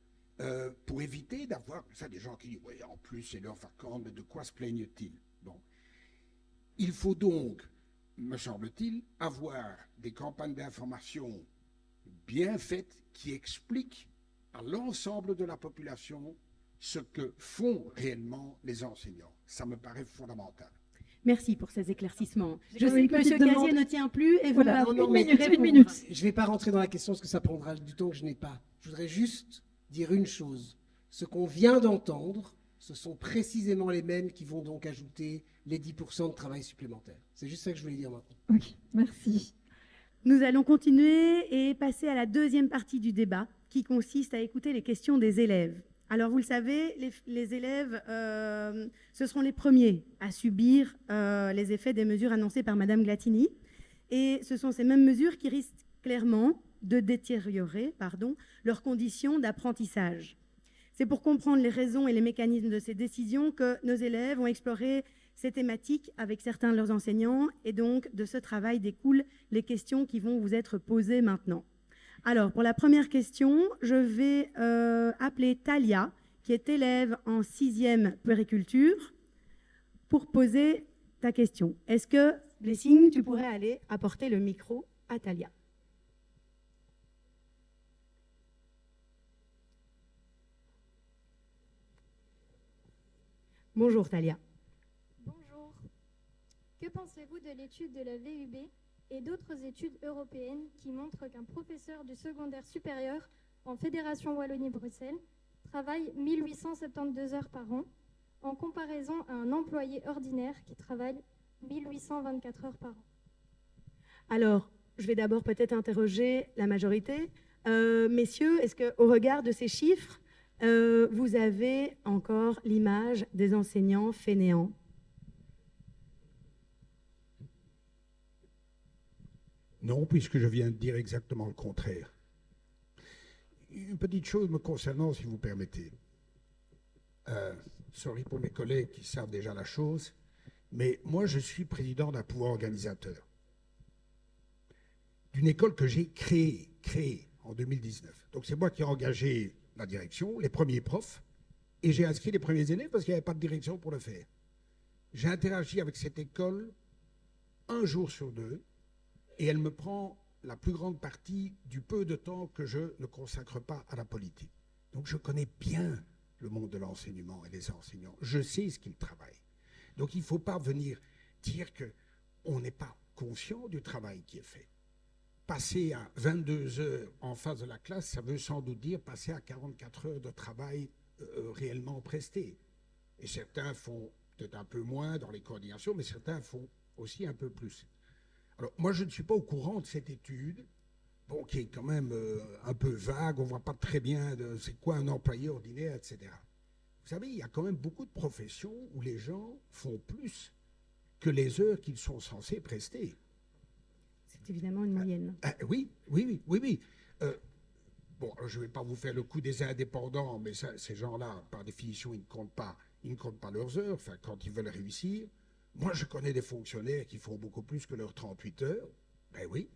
pour éviter d'avoir ça des gens qui disent oui, en plus c'est leur vacances, mais de quoi se plaignent-ils? Bon. Il faut donc, me semble-t-il, avoir des campagnes d'information bien faites qui expliquent à l'ensemble de la population ce que font réellement les enseignants. Ça me paraît fondamental. Merci pour ces éclaircissements. Je J'ai sais une que M. petite Casier demande. ne tient plus et Voilà, voilà, une minute. Je ne vais pas rentrer dans la question parce que ça prendra du temps que je n'ai pas. Je voudrais juste dire une chose. Ce qu'on vient d'entendre, ce sont précisément les mêmes qui vont donc ajouter les 10% de travail supplémentaire. C'est juste ça que je voulais dire maintenant. Ok, merci. Nous allons continuer et passer à la deuxième partie du débat qui consiste à écouter les questions des élèves. Alors, vous le savez, les élèves, ce seront les premiers à subir les effets des mesures annoncées par Madame Glatini. Et ce sont ces mêmes mesures qui risquent clairement de détériorer leurs conditions d'apprentissage. C'est pour comprendre les raisons et les mécanismes de ces décisions que nos élèves ont exploré ces thématiques avec certains de leurs enseignants. Et donc, de ce travail découlent les questions qui vont vous être posées maintenant. Alors, pour la première question, je vais appeler Talia, qui est élève en 6e puériculture, pour poser ta question. Est-ce que, Blessing, tu pourrais aller apporter le micro à Talia? Bonjour Talia. Bonjour. Que pensez-vous de l'étude de la VUB et d'autres études européennes qui montrent qu'un professeur du secondaire supérieur en Fédération Wallonie-Bruxelles travaille 1872 heures par an, en comparaison à un employé ordinaire qui travaille 1824 heures par an. Alors, je vais d'abord peut-être interroger la majorité. Messieurs, est-ce qu'au regard de ces chiffres, vous avez encore l'image des enseignants fainéants? Non, puisque je viens de dire exactement le contraire. Une petite chose me concernant, si vous permettez. Sorry pour mes collègues qui savent déjà la chose, mais moi je suis président d'un pouvoir organisateur d'une école que j'ai créée en 2019. Donc c'est moi qui ai engagé la direction, les premiers profs, et j'ai inscrit les premiers élèves parce qu'il n'y avait pas de direction pour le faire. J'ai interagi avec cette école un jour sur deux, et elle me prend la plus grande partie du peu de temps que je ne consacre pas à la politique. Donc je connais bien le monde de l'enseignement et les enseignants. Je sais ce qu'ils travaillent. Donc il ne faut pas venir dire qu'on n'est pas conscient du travail qui est fait. Passer à 22 heures en face de la classe, ça veut sans doute dire passer à 44 heures de travail réellement presté. Et certains font peut-être un peu moins dans les coordinations, mais certains font aussi un peu plus. Alors, moi, je ne suis pas au courant de cette étude, bon, qui est quand même un peu vague, on ne voit pas très bien c'est quoi un employé ordinaire, etc. Vous savez, il y a quand même beaucoup de professions où les gens font plus que les heures qu'ils sont censés prester. C'est évidemment une moyenne. Oui. Bon, je ne vais pas vous faire le coup des indépendants, mais ça, ces gens-là, par définition, ils ne comptent pas leurs heures, enfin, quand ils veulent réussir. Moi, je connais des fonctionnaires qui font beaucoup plus que leurs 38 heures. Ben oui.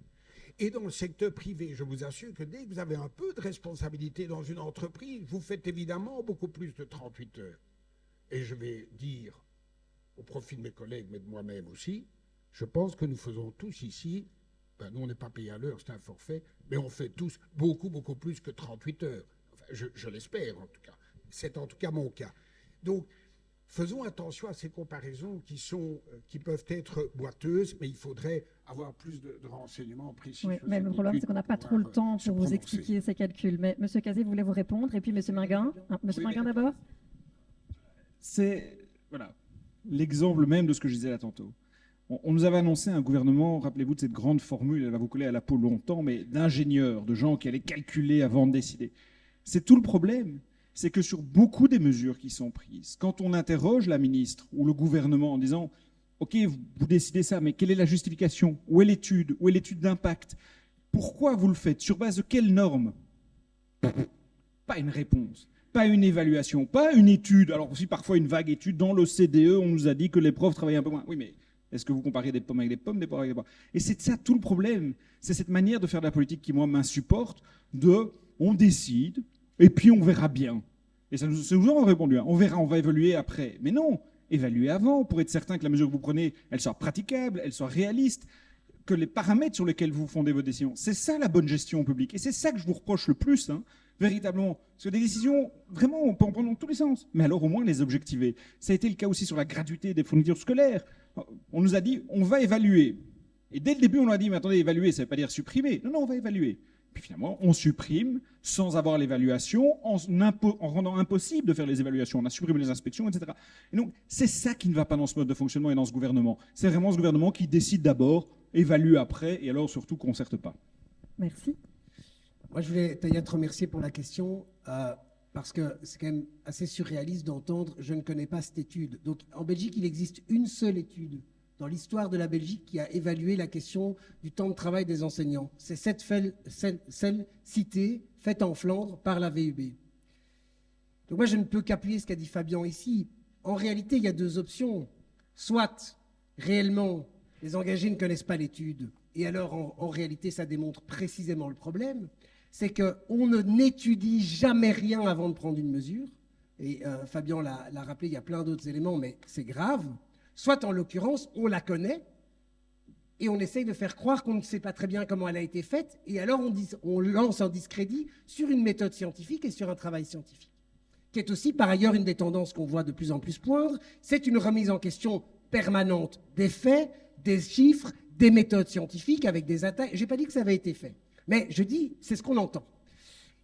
Et dans le secteur privé, je vous assure que dès que vous avez un peu de responsabilité dans une entreprise, vous faites évidemment beaucoup plus de 38 heures. Et je vais dire, au profit de mes collègues, mais de moi-même aussi, je pense que nous faisons tous ici, ben nous on n'est pas payé à l'heure, c'est un forfait, mais on fait tous beaucoup plus que 38 heures. Enfin, je l'espère en tout cas. C'est en tout cas mon cas. Donc, faisons attention à ces comparaisons qui peuvent être boiteuses, mais il faudrait avoir plus de renseignements précis. Oui, mais le problème, c'est qu'on n'a pas trop le temps pour vous expliquer ces calculs. Mais M. Cazé voulait vous répondre, et puis M. Minguin. M. Minguin d'abord. C'est l'exemple même de ce que je disais là tantôt. On nous avait annoncé un gouvernement, rappelez-vous de cette grande formule, elle va vous coller à la peau longtemps, mais d'ingénieurs, de gens qui allaient calculer avant de décider. C'est tout le problème. C'est que sur beaucoup des mesures qui sont prises, quand on interroge la ministre ou le gouvernement en disant « Ok, vous décidez ça, mais quelle est la justification? Où est l'étude? Où est l'étude d'impact? Pourquoi vous le faites? Sur base de quelles normes ?» Pas une réponse, pas une évaluation, pas une étude. Alors aussi parfois une vague étude. Dans l'OCDE, on nous a dit que les profs travaillaient un peu moins. Oui, mais est-ce que vous comparez des pommes avec des pommes, des pommes avec des pommes? Et c'est ça tout le problème. C'est cette manière de faire de la politique qui, moi, m'insupporte, on décide, et puis on verra bien. Et ça nous a répondu, hein. On verra, on va évaluer après. Mais non, évaluez avant pour être certain que la mesure que vous prenez, elle soit praticable, elle soit réaliste, que les paramètres sur lesquels vous fondez vos décisions, c'est ça la bonne gestion publique. Et c'est ça que je vous reproche le plus, hein, véritablement. Parce que des décisions, vraiment, on peut en prendre dans tous les sens. Mais alors au moins les objectiver. Ça a été le cas aussi sur la gratuité des fournitures scolaires. On nous a dit, on va évaluer. Et dès le début, on nous a dit, mais attendez, évaluer, ça ne veut pas dire supprimer. Non, on va évaluer. Puis finalement, on supprime sans avoir l'évaluation, en rendant impossible de faire les évaluations. On a supprimé les inspections, etc. Et donc, c'est ça qui ne va pas dans ce mode de fonctionnement et dans ce gouvernement. C'est vraiment ce gouvernement qui décide d'abord, évalue après, et alors surtout concerte pas. Merci. Moi, je voulais, Taya, te remercier pour la question, parce que c'est quand même assez surréaliste d'entendre « je ne connais pas cette étude ». Donc, en Belgique, il existe une seule étude dans l'histoire de la Belgique qui a évalué la question du temps de travail des enseignants. C'est celle citée, faite en Flandre par la VUB. Donc moi, je ne peux qu'appuyer ce qu'a dit Fabien ici. En réalité, il y a deux options. Soit, réellement, les engagés ne connaissent pas l'étude, et alors, en réalité, ça démontre précisément le problème, c'est qu'on n'étudie jamais rien avant de prendre une mesure. Et Fabien l'a rappelé, il y a plein d'autres éléments, mais c'est grave. Soit, en l'occurrence, on la connaît et on essaye de faire croire qu'on ne sait pas très bien comment elle a été faite, et alors on lance un discrédit sur une méthode scientifique et sur un travail scientifique, qui est aussi par ailleurs une des tendances qu'on voit de plus en plus poindre. C'est une remise en question permanente des faits, des chiffres, des méthodes scientifiques, avec des attaques. Je n'ai pas dit que ça avait été fait, mais je dis, c'est ce qu'on entend.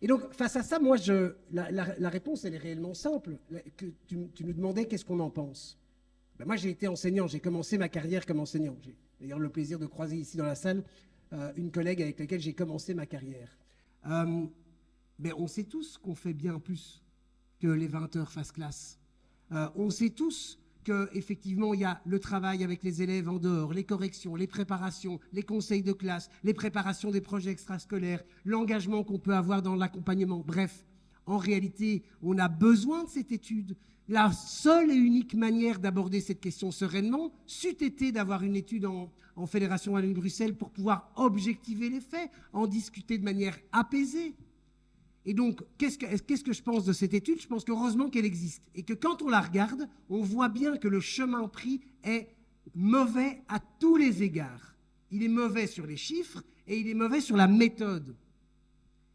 Et donc, face à ça, moi, la réponse, elle est réellement simple. Que tu nous demandais qu'est-ce qu'on en pense. Ben, moi, j'ai été enseignant, j'ai commencé ma carrière comme enseignant. J'ai d'ailleurs le plaisir de croiser ici dans la salle une collègue avec laquelle j'ai commencé ma carrière. Mais on sait tous qu'on fait bien plus que les 20 heures face classe. On sait tous qu'effectivement, il y a le travail avec les élèves en dehors, les corrections, les préparations, les conseils de classe, les préparations des projets extrascolaires, l'engagement qu'on peut avoir dans l'accompagnement. Bref, en réalité, on a besoin de cette étude. La seule et unique manière d'aborder cette question sereinement, c'eût été d'avoir une étude en Fédération Wallonie-Bruxelles pour pouvoir objectiver les faits, en discuter de manière apaisée. Et donc, qu'est-ce que je pense de cette étude? Je pense qu'heureusement qu'elle existe. Et que quand on la regarde, on voit bien que le chemin pris est mauvais à tous les égards. Il est mauvais sur les chiffres et il est mauvais sur la méthode.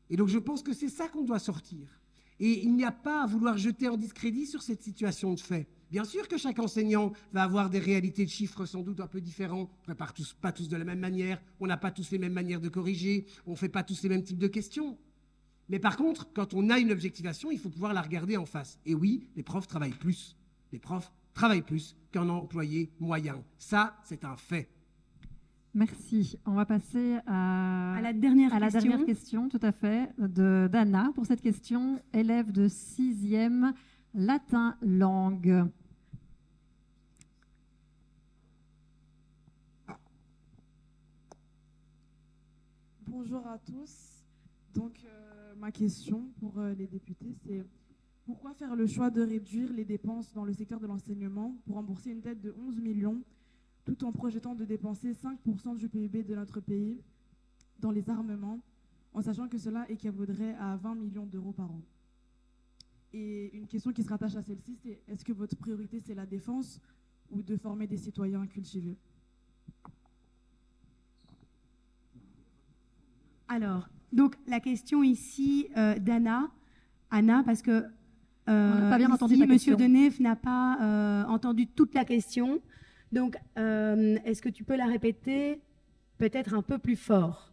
Et donc, je pense que c'est ça qu'on doit sortir. Et il n'y a pas à vouloir jeter en discrédit sur cette situation de fait. Bien sûr que chaque enseignant va avoir des réalités de chiffres sans doute un peu différentes. On ne prépare pas tous de la même manière, on n'a pas tous les mêmes manières de corriger, on ne fait pas tous les mêmes types de questions. Mais par contre, quand on a une objectivation, il faut pouvoir la regarder en face. Et oui, les profs travaillent plus. Les profs travaillent plus qu'un employé moyen. Ça, c'est un fait. Merci. On va passer à la dernière la question. dernière question, tout à fait, d'Anna. Pour cette question, élève de 6e, latin langue. Bonjour à tous. Donc, ma question pour les députés, c'est pourquoi faire le choix de réduire les dépenses dans le secteur de l'enseignement pour rembourser une dette de 11 millions tout en projetant de dépenser 5% du PIB de notre pays dans les armements, en sachant que cela équivaudrait à 20 millions d'euros par an. Et une question qui se rattache à celle-ci, c'est est-ce que votre priorité, c'est la défense ou de former des citoyens cultivés? Alors, donc la question ici d'Anna, parce que n'a pas bien entendu ici, ta question. Monsieur Denef n'a pas entendu toute la question. Donc, est-ce que tu peux la répéter peut-être un peu plus fort?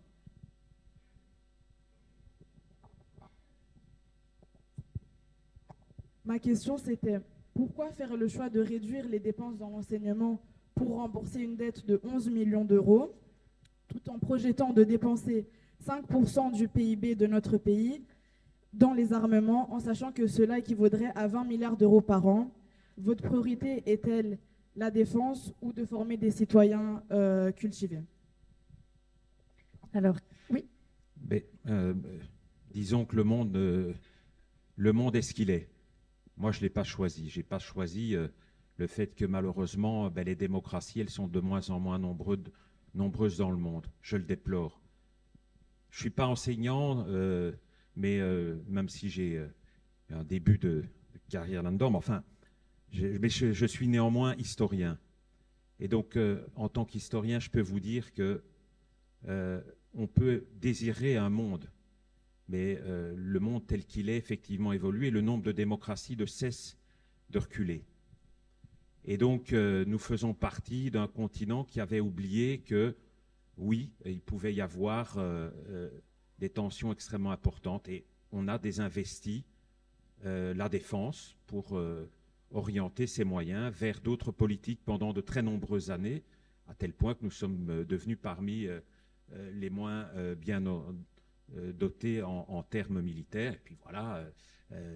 Ma question, c'était pourquoi faire le choix de réduire les dépenses dans l'enseignement pour rembourser une dette de 11 millions d'euros, tout en projetant de dépenser 5% du PIB de notre pays dans les armements, en sachant que cela équivaudrait à 20 milliards d'euros par an? Votre priorité est-elle la défense ou de former des citoyens cultivés? Alors, oui. Mais, disons que le monde est ce qu'il est. Moi, je ne l'ai pas choisi. Je n'ai pas choisi le fait que malheureusement, les démocraties, elles sont de moins en moins nombreuses dans le monde. Je le déplore. Je ne suis pas enseignant, mais même si j'ai un début de carrière là-dedans, mais enfin, je suis néanmoins historien. Et donc, en tant qu'historien, je peux vous dire que on peut désirer un monde, mais le monde tel qu'il est effectivement évolué, le nombre de démocraties ne cesse de reculer. Et donc, nous faisons partie d'un continent qui avait oublié que, oui, il pouvait y avoir des tensions extrêmement importantes, et on a désinvesti la défense pour orienter ses moyens vers d'autres politiques pendant de très nombreuses années, à tel point que nous sommes devenus parmi les moins bien dotés en termes militaires. Et puis voilà,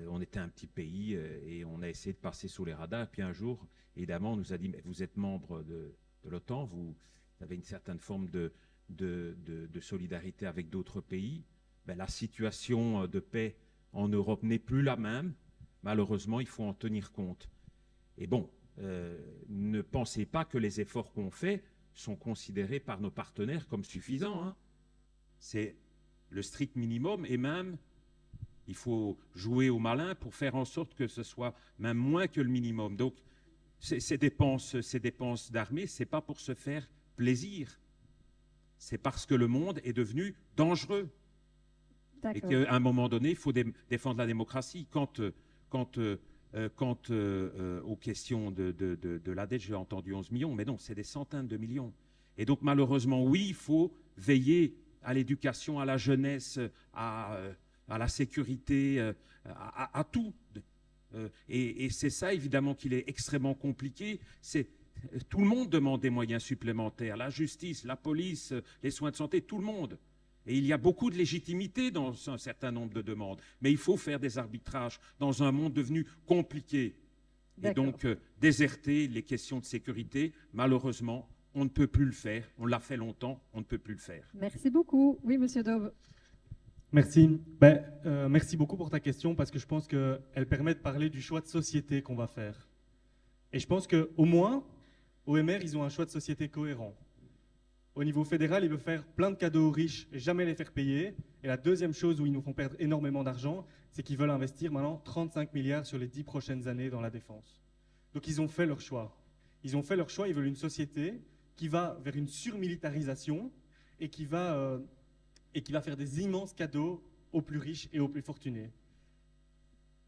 on était un petit pays et on a essayé de passer sous les radars. Et puis un jour, évidemment, on nous a dit, mais vous êtes membre de l'OTAN, vous avez une certaine forme de solidarité avec d'autres pays. La situation de paix en Europe n'est plus la même. Malheureusement, il faut en tenir compte. Et bon, ne pensez pas que les efforts qu'on fait sont considérés par nos partenaires comme suffisants, hein. C'est le strict minimum, et même, il faut jouer au malin pour faire en sorte que ce soit même moins que le minimum. Donc, ces dépenses d'armée, ce n'est pas pour se faire plaisir. C'est parce que le monde est devenu dangereux. Et qu'à un moment donné, il faut défendre la démocratie. Quant aux questions de la dette, j'ai entendu 11 millions, mais non, c'est des centaines de millions. Et donc malheureusement, oui, il faut veiller à l'éducation, à la jeunesse, à la sécurité, à tout. Et c'est ça évidemment qu'il est extrêmement compliqué. Tout le monde demande des moyens supplémentaires, la justice, la police, les soins de santé, tout le monde. Et il y a beaucoup de légitimité dans un certain nombre de demandes. Mais il faut faire des arbitrages dans un monde devenu compliqué. Et donc, déserter les questions de sécurité, malheureusement, on ne peut plus le faire. On l'a fait longtemps, on ne peut plus le faire. Merci beaucoup. Oui, monsieur Daube. Merci. Merci beaucoup pour ta question parce que je pense qu'elle permet de parler du choix de société qu'on va faire. Et je pense qu'au moins, OMR, ils ont un choix de société cohérent. Au niveau fédéral, ils veulent faire plein de cadeaux aux riches et jamais les faire payer. Et la deuxième chose où ils nous font perdre énormément d'argent, c'est qu'ils veulent investir maintenant 35 milliards sur les 10 prochaines années dans la défense. Donc ils ont fait leur choix. Ils ont fait leur choix, ils veulent une société qui va vers une surmilitarisation et qui va faire des immenses cadeaux aux plus riches et aux plus fortunés.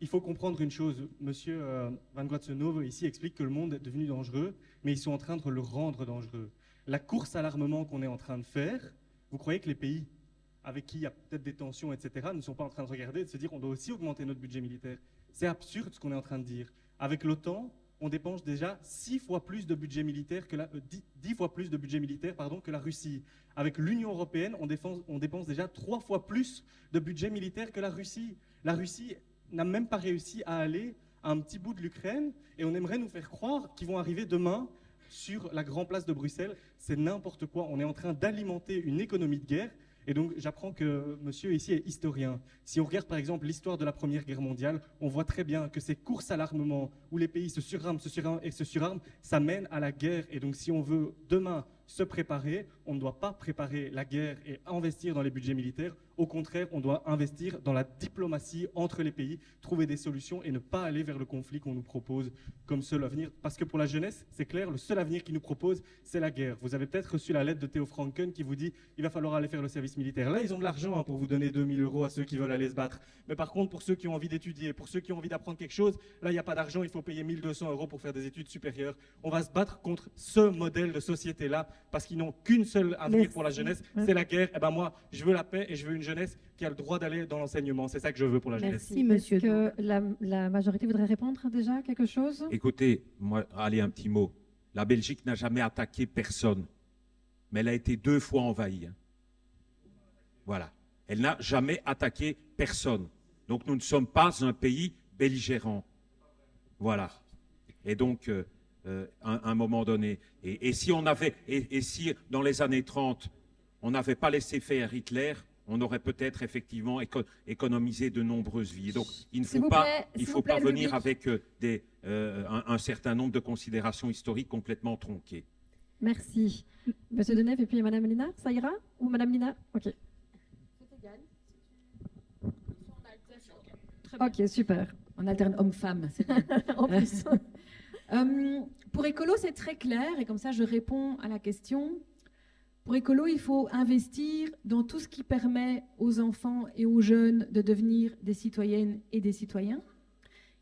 Il faut comprendre une chose, monsieur Van Guatsenove ici explique que le monde est devenu dangereux, mais ils sont en train de le rendre dangereux. La course à l'armement qu'on est en train de faire, vous croyez que les pays avec qui il y a peut-être des tensions, etc., ne sont pas en train de regarder et de se dire on doit aussi augmenter notre budget militaire. C'est absurde ce qu'on est en train de dire. Avec l'OTAN, on dépense déjà 10 fois plus de budget militaire que la Russie. Avec l'Union européenne, on dépense déjà 3 fois plus de budget militaire que la Russie. La Russie n'a même pas réussi à aller à un petit bout de l'Ukraine et on aimerait nous faire croire qu'ils vont arriver demain sur la grande place de Bruxelles. C'est n'importe quoi. On est en train d'alimenter une économie de guerre. Et donc, j'apprends que monsieur ici est historien. Si on regarde par exemple l'histoire de la Première Guerre mondiale, on voit très bien que ces courses à l'armement où les pays se surarment et se surarment, ça mène à la guerre. Et donc, si on veut demain se préparer, on ne doit pas préparer la guerre et investir dans les budgets militaires. Au contraire, on doit investir dans la diplomatie entre les pays, trouver des solutions et ne pas aller vers le conflit qu'on nous propose comme seul avenir. Parce que pour la jeunesse, c'est clair, le seul avenir qu'ils nous proposent, c'est la guerre. Vous avez peut-être reçu la lettre de Theo Franken qui vous dit il va falloir aller faire le service militaire. Là, ils ont de l'argent pour vous donner 2000 € à ceux qui veulent aller se battre. Mais par contre, pour ceux qui ont envie d'étudier, pour ceux qui ont envie d'apprendre quelque chose, là, il n'y a pas d'argent, il faut payer 1200 € pour faire des études supérieures. On va se battre contre ce modèle de société-là parce qu'ils n'ont qu'une seule avenir pour la jeunesse, c'est la guerre. Et ben moi, je veux la paix et je veux une jeunesse qui a le droit d'aller dans l'enseignement. C'est ça que je veux pour la jeunesse. Merci, monsieur. Est-ce que la majorité voudrait répondre déjà quelque chose? Écoutez, moi, allez, un petit mot. La Belgique n'a jamais attaqué personne, mais elle a été 2 fois envahie. Voilà. Elle n'a jamais attaqué personne. Donc nous ne sommes pas un pays belligérant. Voilà. Et donc, à un moment donné, et si si dans les années 30, on n'avait pas laissé faire Hitler, on aurait peut-être effectivement économisé de nombreuses vies. Donc il ne faut pas venir avec un certain nombre de considérations historiques complètement tronquées. Merci. Monsieur Deneuve et puis Madame Lina, ça ira? Ou Madame Lina? Ok. Ok, super. On alterne homme-femme, c'est bien. En plus. Pour Écolo, c'est très clair, et comme ça je réponds à la question. Pour Écolo, il faut investir dans tout ce qui permet aux enfants et aux jeunes de devenir des citoyennes et des citoyens.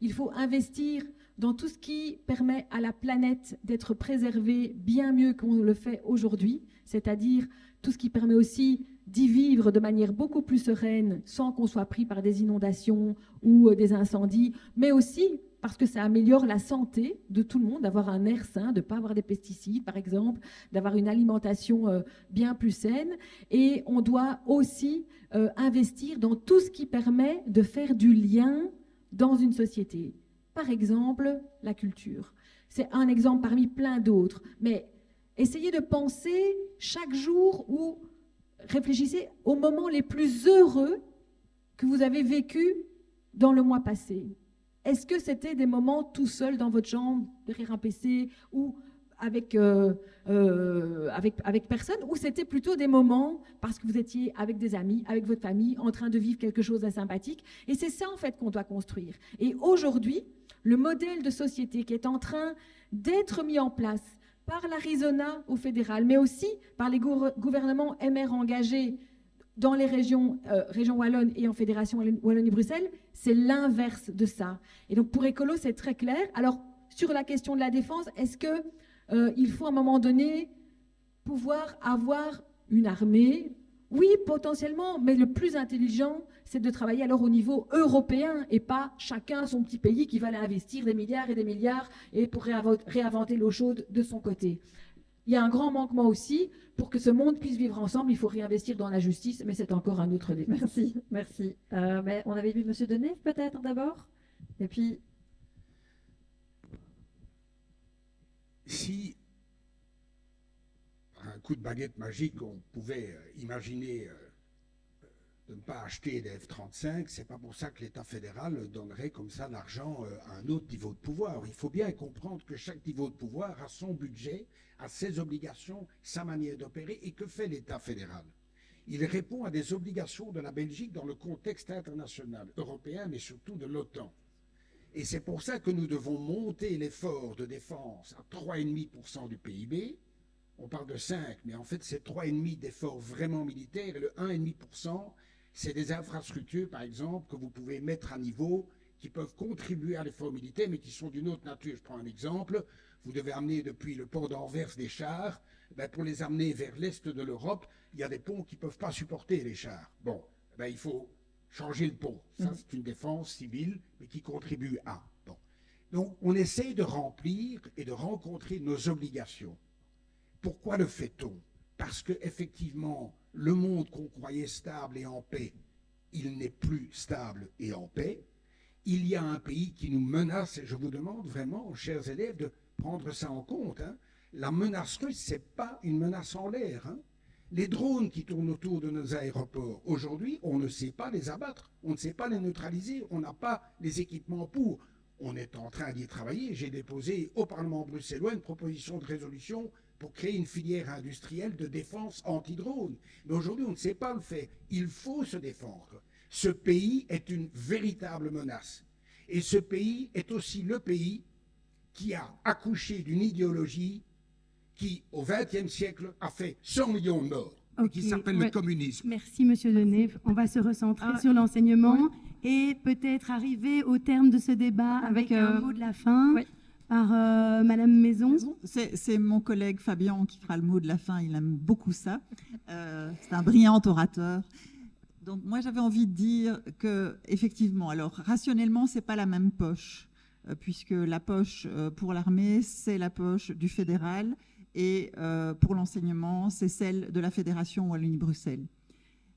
Il faut investir dans tout ce qui permet à la planète d'être préservée bien mieux qu'on le fait aujourd'hui, c'est-à-dire tout ce qui permet aussi d'y vivre de manière beaucoup plus sereine sans qu'on soit pris par des inondations ou des incendies, mais aussi parce que ça améliore la santé de tout le monde, d'avoir un air sain, de ne pas avoir des pesticides, par exemple, d'avoir une alimentation bien plus saine. Et on doit aussi investir dans tout ce qui permet de faire du lien dans une société. Par exemple, la culture. C'est un exemple parmi plein d'autres. Mais essayez de penser chaque jour ou réfléchissez aux moments les plus heureux que vous avez vécus dans le mois passé. Est-ce que c'était des moments tout seul dans votre chambre, derrière un PC, ou avec personne, ou c'était plutôt des moments parce que vous étiez avec des amis, avec votre famille, en train de vivre quelque chose de sympathique? Et c'est ça, en fait, qu'on doit construire. Et aujourd'hui, le modèle de société qui est en train d'être mis en place par l'Arizona au fédéral, mais aussi par les gouvernements MR engagés dans les régions wallonnes et en Fédération Wallonie-Bruxelles, c'est l'inverse de ça. Et donc pour Écolo, c'est très clair. Alors, sur la question de la défense, est-ce qu'il faut à un moment donné pouvoir avoir une armée. Oui, potentiellement, mais le plus intelligent, c'est de travailler alors au niveau européen et pas chacun son petit pays qui va aller investir des milliards et des milliards et pour réinventer l'eau chaude de son côté. Il y a un grand manquement aussi. Pour que ce monde puisse vivre ensemble, il faut réinvestir dans la justice, mais c'est encore un autre débat. Merci, merci. Mais on avait vu M. Denève peut-être d'abord, et puis... Si, par un coup de baguette magique, on pouvait imaginer de ne pas acheter des F-35, c'est pas pour ça que l'État fédéral donnerait comme ça l'argent à un autre niveau de pouvoir. Il faut bien comprendre que chaque niveau de pouvoir a son budget, a ses obligations, sa manière d'opérer. Et que fait l'État fédéral? Il répond à des obligations de la Belgique dans le contexte international, européen, mais surtout de l'OTAN. Et c'est pour ça que nous devons monter l'effort de défense à 3,5% du PIB. On parle de 5, mais en fait c'est 3,5% d'efforts vraiment militaires, et le 1,5%, c'est des infrastructures, par exemple, que vous pouvez mettre à niveau, qui peuvent contribuer à l'effort militaire, mais qui sont d'une autre nature. Je prends un exemple. Vous devez amener depuis le port d'Anvers des chars. Pour les amener vers l'est de l'Europe, il y a des ponts qui ne peuvent pas supporter les chars. Bon, il faut changer le pont. Ça, c'est une défense civile, mais qui contribue à. Bon. Donc, on essaye de remplir et de rencontrer nos obligations. Pourquoi le fait-on? Parce qu'effectivement, le monde qu'on croyait stable et en paix, il n'est plus stable et en paix. Il y a un pays qui nous menace, et je vous demande vraiment, chers élèves, de prendre ça en compte. La menace russe, ce n'est pas une menace en l'air. Les drones qui tournent autour de nos aéroports, aujourd'hui, on ne sait pas les abattre, on ne sait pas les neutraliser, on n'a pas les équipements pour. On est en train d'y travailler. J'ai déposé au Parlement bruxellois une proposition de résolution pour créer une filière industrielle de défense anti-drone. Mais aujourd'hui, on ne sait pas le faire. Il faut se défendre. Ce pays est une véritable menace. Et ce pays est aussi le pays qui a accouché d'une idéologie qui, au XXe siècle, a fait 100 millions de morts, et qui s'appelle le communisme. Merci, Monsieur Denève. On va se recentrer sur l'enseignement et peut-être arriver au terme de ce débat avec un mot de la fin par Madame Maison. C'est mon collègue Fabien qui fera le mot de la fin. Il aime beaucoup ça. C'est un brillant orateur. Donc moi, j'avais envie de dire que, effectivement, alors rationnellement, c'est pas la même poche, puisque la poche pour l'armée, c'est la poche du fédéral, et pour l'enseignement, c'est celle de la Fédération Wallonie-Bruxelles.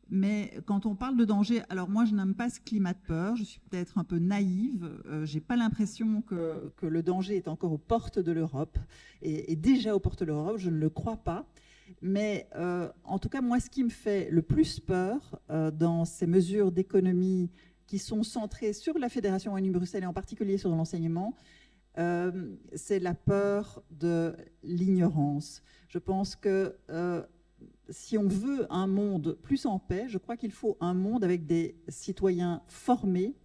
Mais quand on parle de danger, alors moi, je n'aime pas ce climat de peur, je suis peut-être un peu naïve, j'ai pas l'impression que le danger est encore aux portes de l'Europe, et déjà aux portes de l'Europe, je ne le crois pas. Mais en tout cas, moi, ce qui me fait le plus peur dans ces mesures d'économie qui sont centrées sur la Fédération Wallonie-Bruxelles et en particulier sur l'enseignement, c'est la peur de l'ignorance. Je pense que si on veut un monde plus en paix, je crois qu'il faut un monde avec des citoyens formés,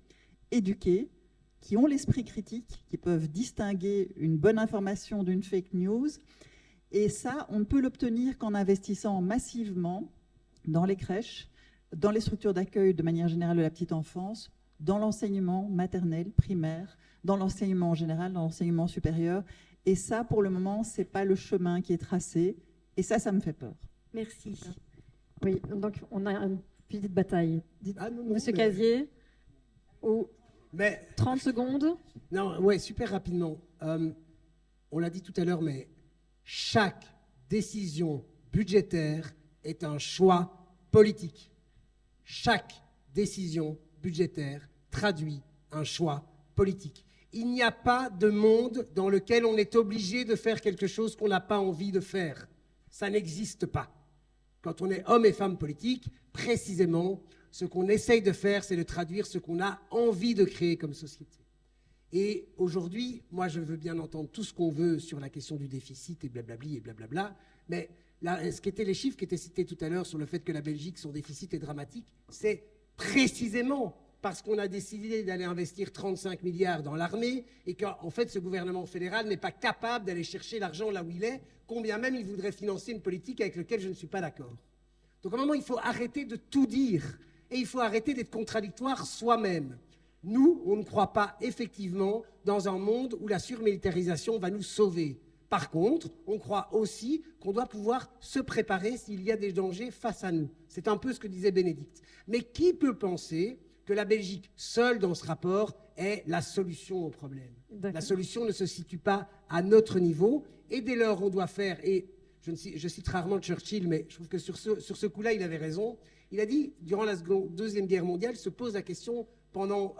éduqués, qui ont l'esprit critique, qui peuvent distinguer une bonne information d'une fake news. Et ça, on ne peut l'obtenir qu'en investissant massivement dans les crèches, dans les structures d'accueil de manière générale de la petite enfance, dans l'enseignement maternel, primaire, dans l'enseignement en général, dans l'enseignement supérieur. Et ça, pour le moment, ce n'est pas le chemin qui est tracé. Et ça me fait peur. Merci. Oui, donc on a une petite bataille. Monsieur Casier, ou 30 secondes. Non, ouais, super rapidement. On l'a dit tout à l'heure, mais chaque décision budgétaire est un choix politique. Chaque décision budgétaire traduit un choix politique. Il n'y a pas de monde dans lequel on est obligé de faire quelque chose qu'on n'a pas envie de faire. Ça n'existe pas. Quand on est homme et femme politique, précisément, ce qu'on essaye de faire, c'est de traduire ce qu'on a envie de créer comme société. Et aujourd'hui, moi, je veux bien entendre tout ce qu'on veut sur la question du déficit et blablabli et blablabla, mais là, ce qui étaient les chiffres qui étaient cités tout à l'heure sur le fait que la Belgique, son déficit est dramatique, c'est précisément parce qu'on a décidé d'aller investir 35 milliards dans l'armée et qu'en fait, ce gouvernement fédéral n'est pas capable d'aller chercher l'argent là où il est, combien même il voudrait financer une politique avec laquelle je ne suis pas d'accord. Donc à un moment, il faut arrêter de tout dire et il faut arrêter d'être contradictoire soi-même. Nous, on ne croit pas effectivement dans un monde où la surmilitarisation va nous sauver. Par contre, on croit aussi qu'on doit pouvoir se préparer s'il y a des dangers face à nous. C'est un peu ce que disait Bénédicte. Mais qui peut penser que la Belgique, seule dans ce rapport, est la solution au problème? La solution ne se situe pas à notre niveau, et dès lors, on doit faire, et je cite rarement Churchill, mais je trouve que sur ce coup-là, il avait raison. Il a dit, durant la Deuxième Guerre mondiale, se pose la question, pendant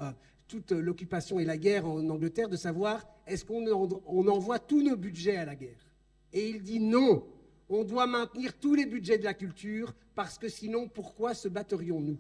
toute l'occupation et la guerre en Angleterre, de savoir est-ce qu'on envoie tous nos budgets à la guerre? Et il dit non, on doit maintenir tous les budgets de la culture, parce que sinon, pourquoi se batterions-nous?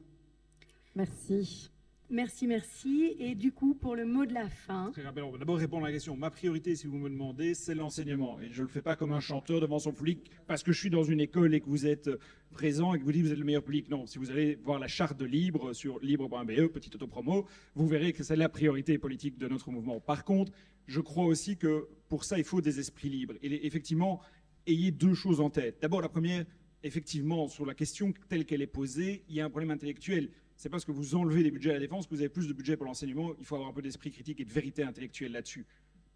Merci. Merci, merci. Et du coup, pour le mot de la fin... Très rapidement, on va d'abord répondre à la question. Ma priorité, si vous me demandez, c'est l'enseignement. Et je ne le fais pas comme un chanteur devant son public parce que je suis dans une école et que vous êtes présent et que vous dites que vous êtes le meilleur public. Non, si vous allez voir la charte de Libre sur libre.be, petite autopromo, vous verrez que c'est la priorité politique de notre mouvement. Par contre, je crois aussi que pour ça, il faut des esprits libres. Et effectivement, ayez deux choses en tête. D'abord, la première, effectivement, sur la question telle qu'elle est posée, il y a un problème intellectuel. C'est parce que vous enlevez des budgets à la défense que vous avez plus de budget pour l'enseignement. Il faut avoir un peu d'esprit critique et de vérité intellectuelle là-dessus.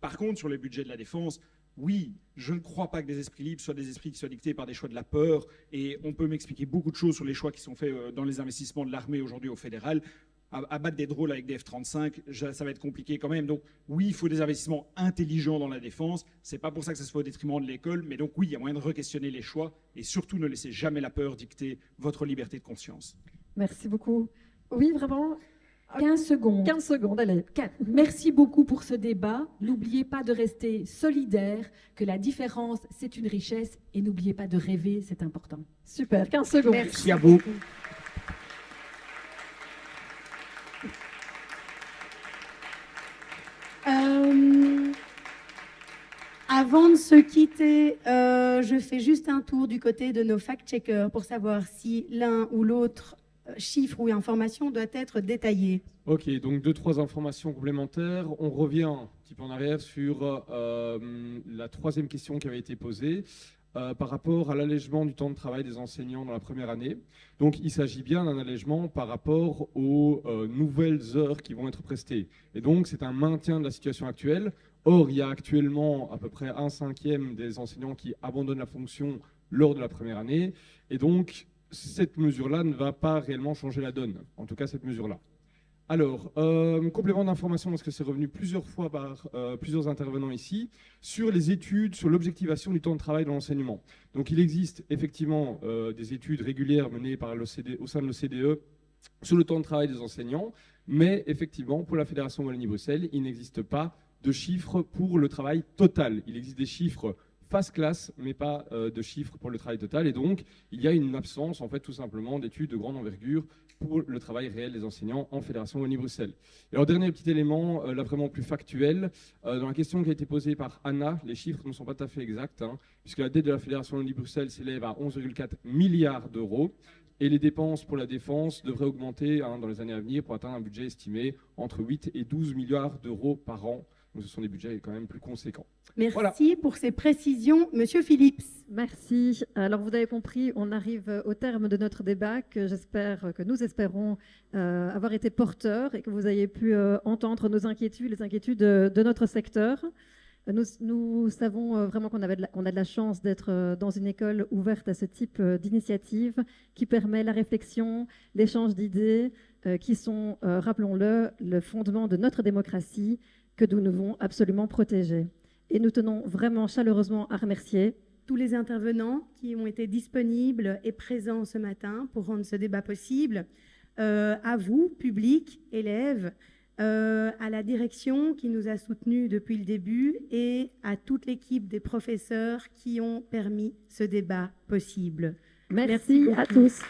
Par contre, sur les budgets de la défense, oui, je ne crois pas que des esprits libres soient des esprits qui soient dictés par des choix de la peur. Et on peut m'expliquer beaucoup de choses sur les choix qui sont faits dans les investissements de l'armée aujourd'hui au fédéral. Abattre des drôles avec des F-35, ça va être compliqué quand même. Donc oui, il faut des investissements intelligents dans la défense. C'est pas pour ça que ça se fait au détriment de l'école. Mais donc oui, il y a moyen de re-questionner les choix. Et surtout, ne laissez jamais la peur dicter votre liberté de conscience. Merci beaucoup. Oui, vraiment. 15 secondes. 15 secondes, allez. 4. Merci beaucoup pour ce débat. N'oubliez pas de rester solidaire, que la différence, c'est une richesse. Et n'oubliez pas de rêver, c'est important. Super, 15 secondes. Merci à vous. Avant de se quitter, je fais juste un tour du côté de nos fact-checkers pour savoir si l'un ou l'autre chiffre ou information doit être détaillé. Ok, donc 2-3 informations complémentaires. On revient un petit peu en arrière sur la troisième question qui avait été posée par rapport à l'allègement du temps de travail des enseignants dans la première année. Donc il s'agit bien d'un allègement par rapport aux nouvelles heures qui vont être prestées. Et donc c'est un maintien de la situation actuelle. Or, il y a actuellement à peu près 1/5 des enseignants qui abandonnent la fonction lors de la première année. Et donc, cette mesure-là ne va pas réellement changer la donne. En tout cas, cette mesure-là. Alors, complément d'information, parce que c'est revenu plusieurs fois par plusieurs intervenants ici, sur les études, sur l'objectivation du temps de travail dans l'enseignement. Donc, il existe effectivement des études régulières menées par au sein de l'OCDE sur le temps de travail des enseignants, mais effectivement, pour la Fédération Wallonie-Bruxelles, il n'existe pas de chiffres pour le travail total. Il existe des chiffres face classe, mais pas de chiffres pour le travail total. Et donc, il y a une absence, en fait, tout simplement, d'études de grande envergure pour le travail réel des enseignants en Fédération Wallonie-Bruxelles. Et alors, dernier petit élément, là vraiment plus factuel, dans la question qui a été posée par Anna, les chiffres ne sont pas tout à fait exacts, puisque la dette de la Fédération Wallonie-Bruxelles s'élève à 11,4 milliards d'euros. Et les dépenses pour la défense devraient augmenter dans les années à venir pour atteindre un budget estimé entre 8 et 12 milliards d'euros par an. Donc ce sont des budgets quand même plus conséquents. Merci voilà. pour ces précisions, Monsieur Phillips. Merci. Alors vous avez compris, on arrive au terme de notre débat que nous espérons avoir été porteurs et que vous ayez pu entendre nos inquiétudes, les inquiétudes de notre secteur. Nous savons vraiment qu'on a de la chance d'être dans une école ouverte à ce type d'initiative qui permet la réflexion, l'échange d'idées, qui sont, rappelons-le, le fondement de notre démocratie que nous devons absolument protéger. Et nous tenons vraiment chaleureusement à remercier tous les intervenants qui ont été disponibles et présents ce matin pour rendre ce débat possible, à vous, public, élèves, à la direction qui nous a soutenus depuis le début et à toute l'équipe des professeurs qui ont permis ce débat possible. Merci à tous.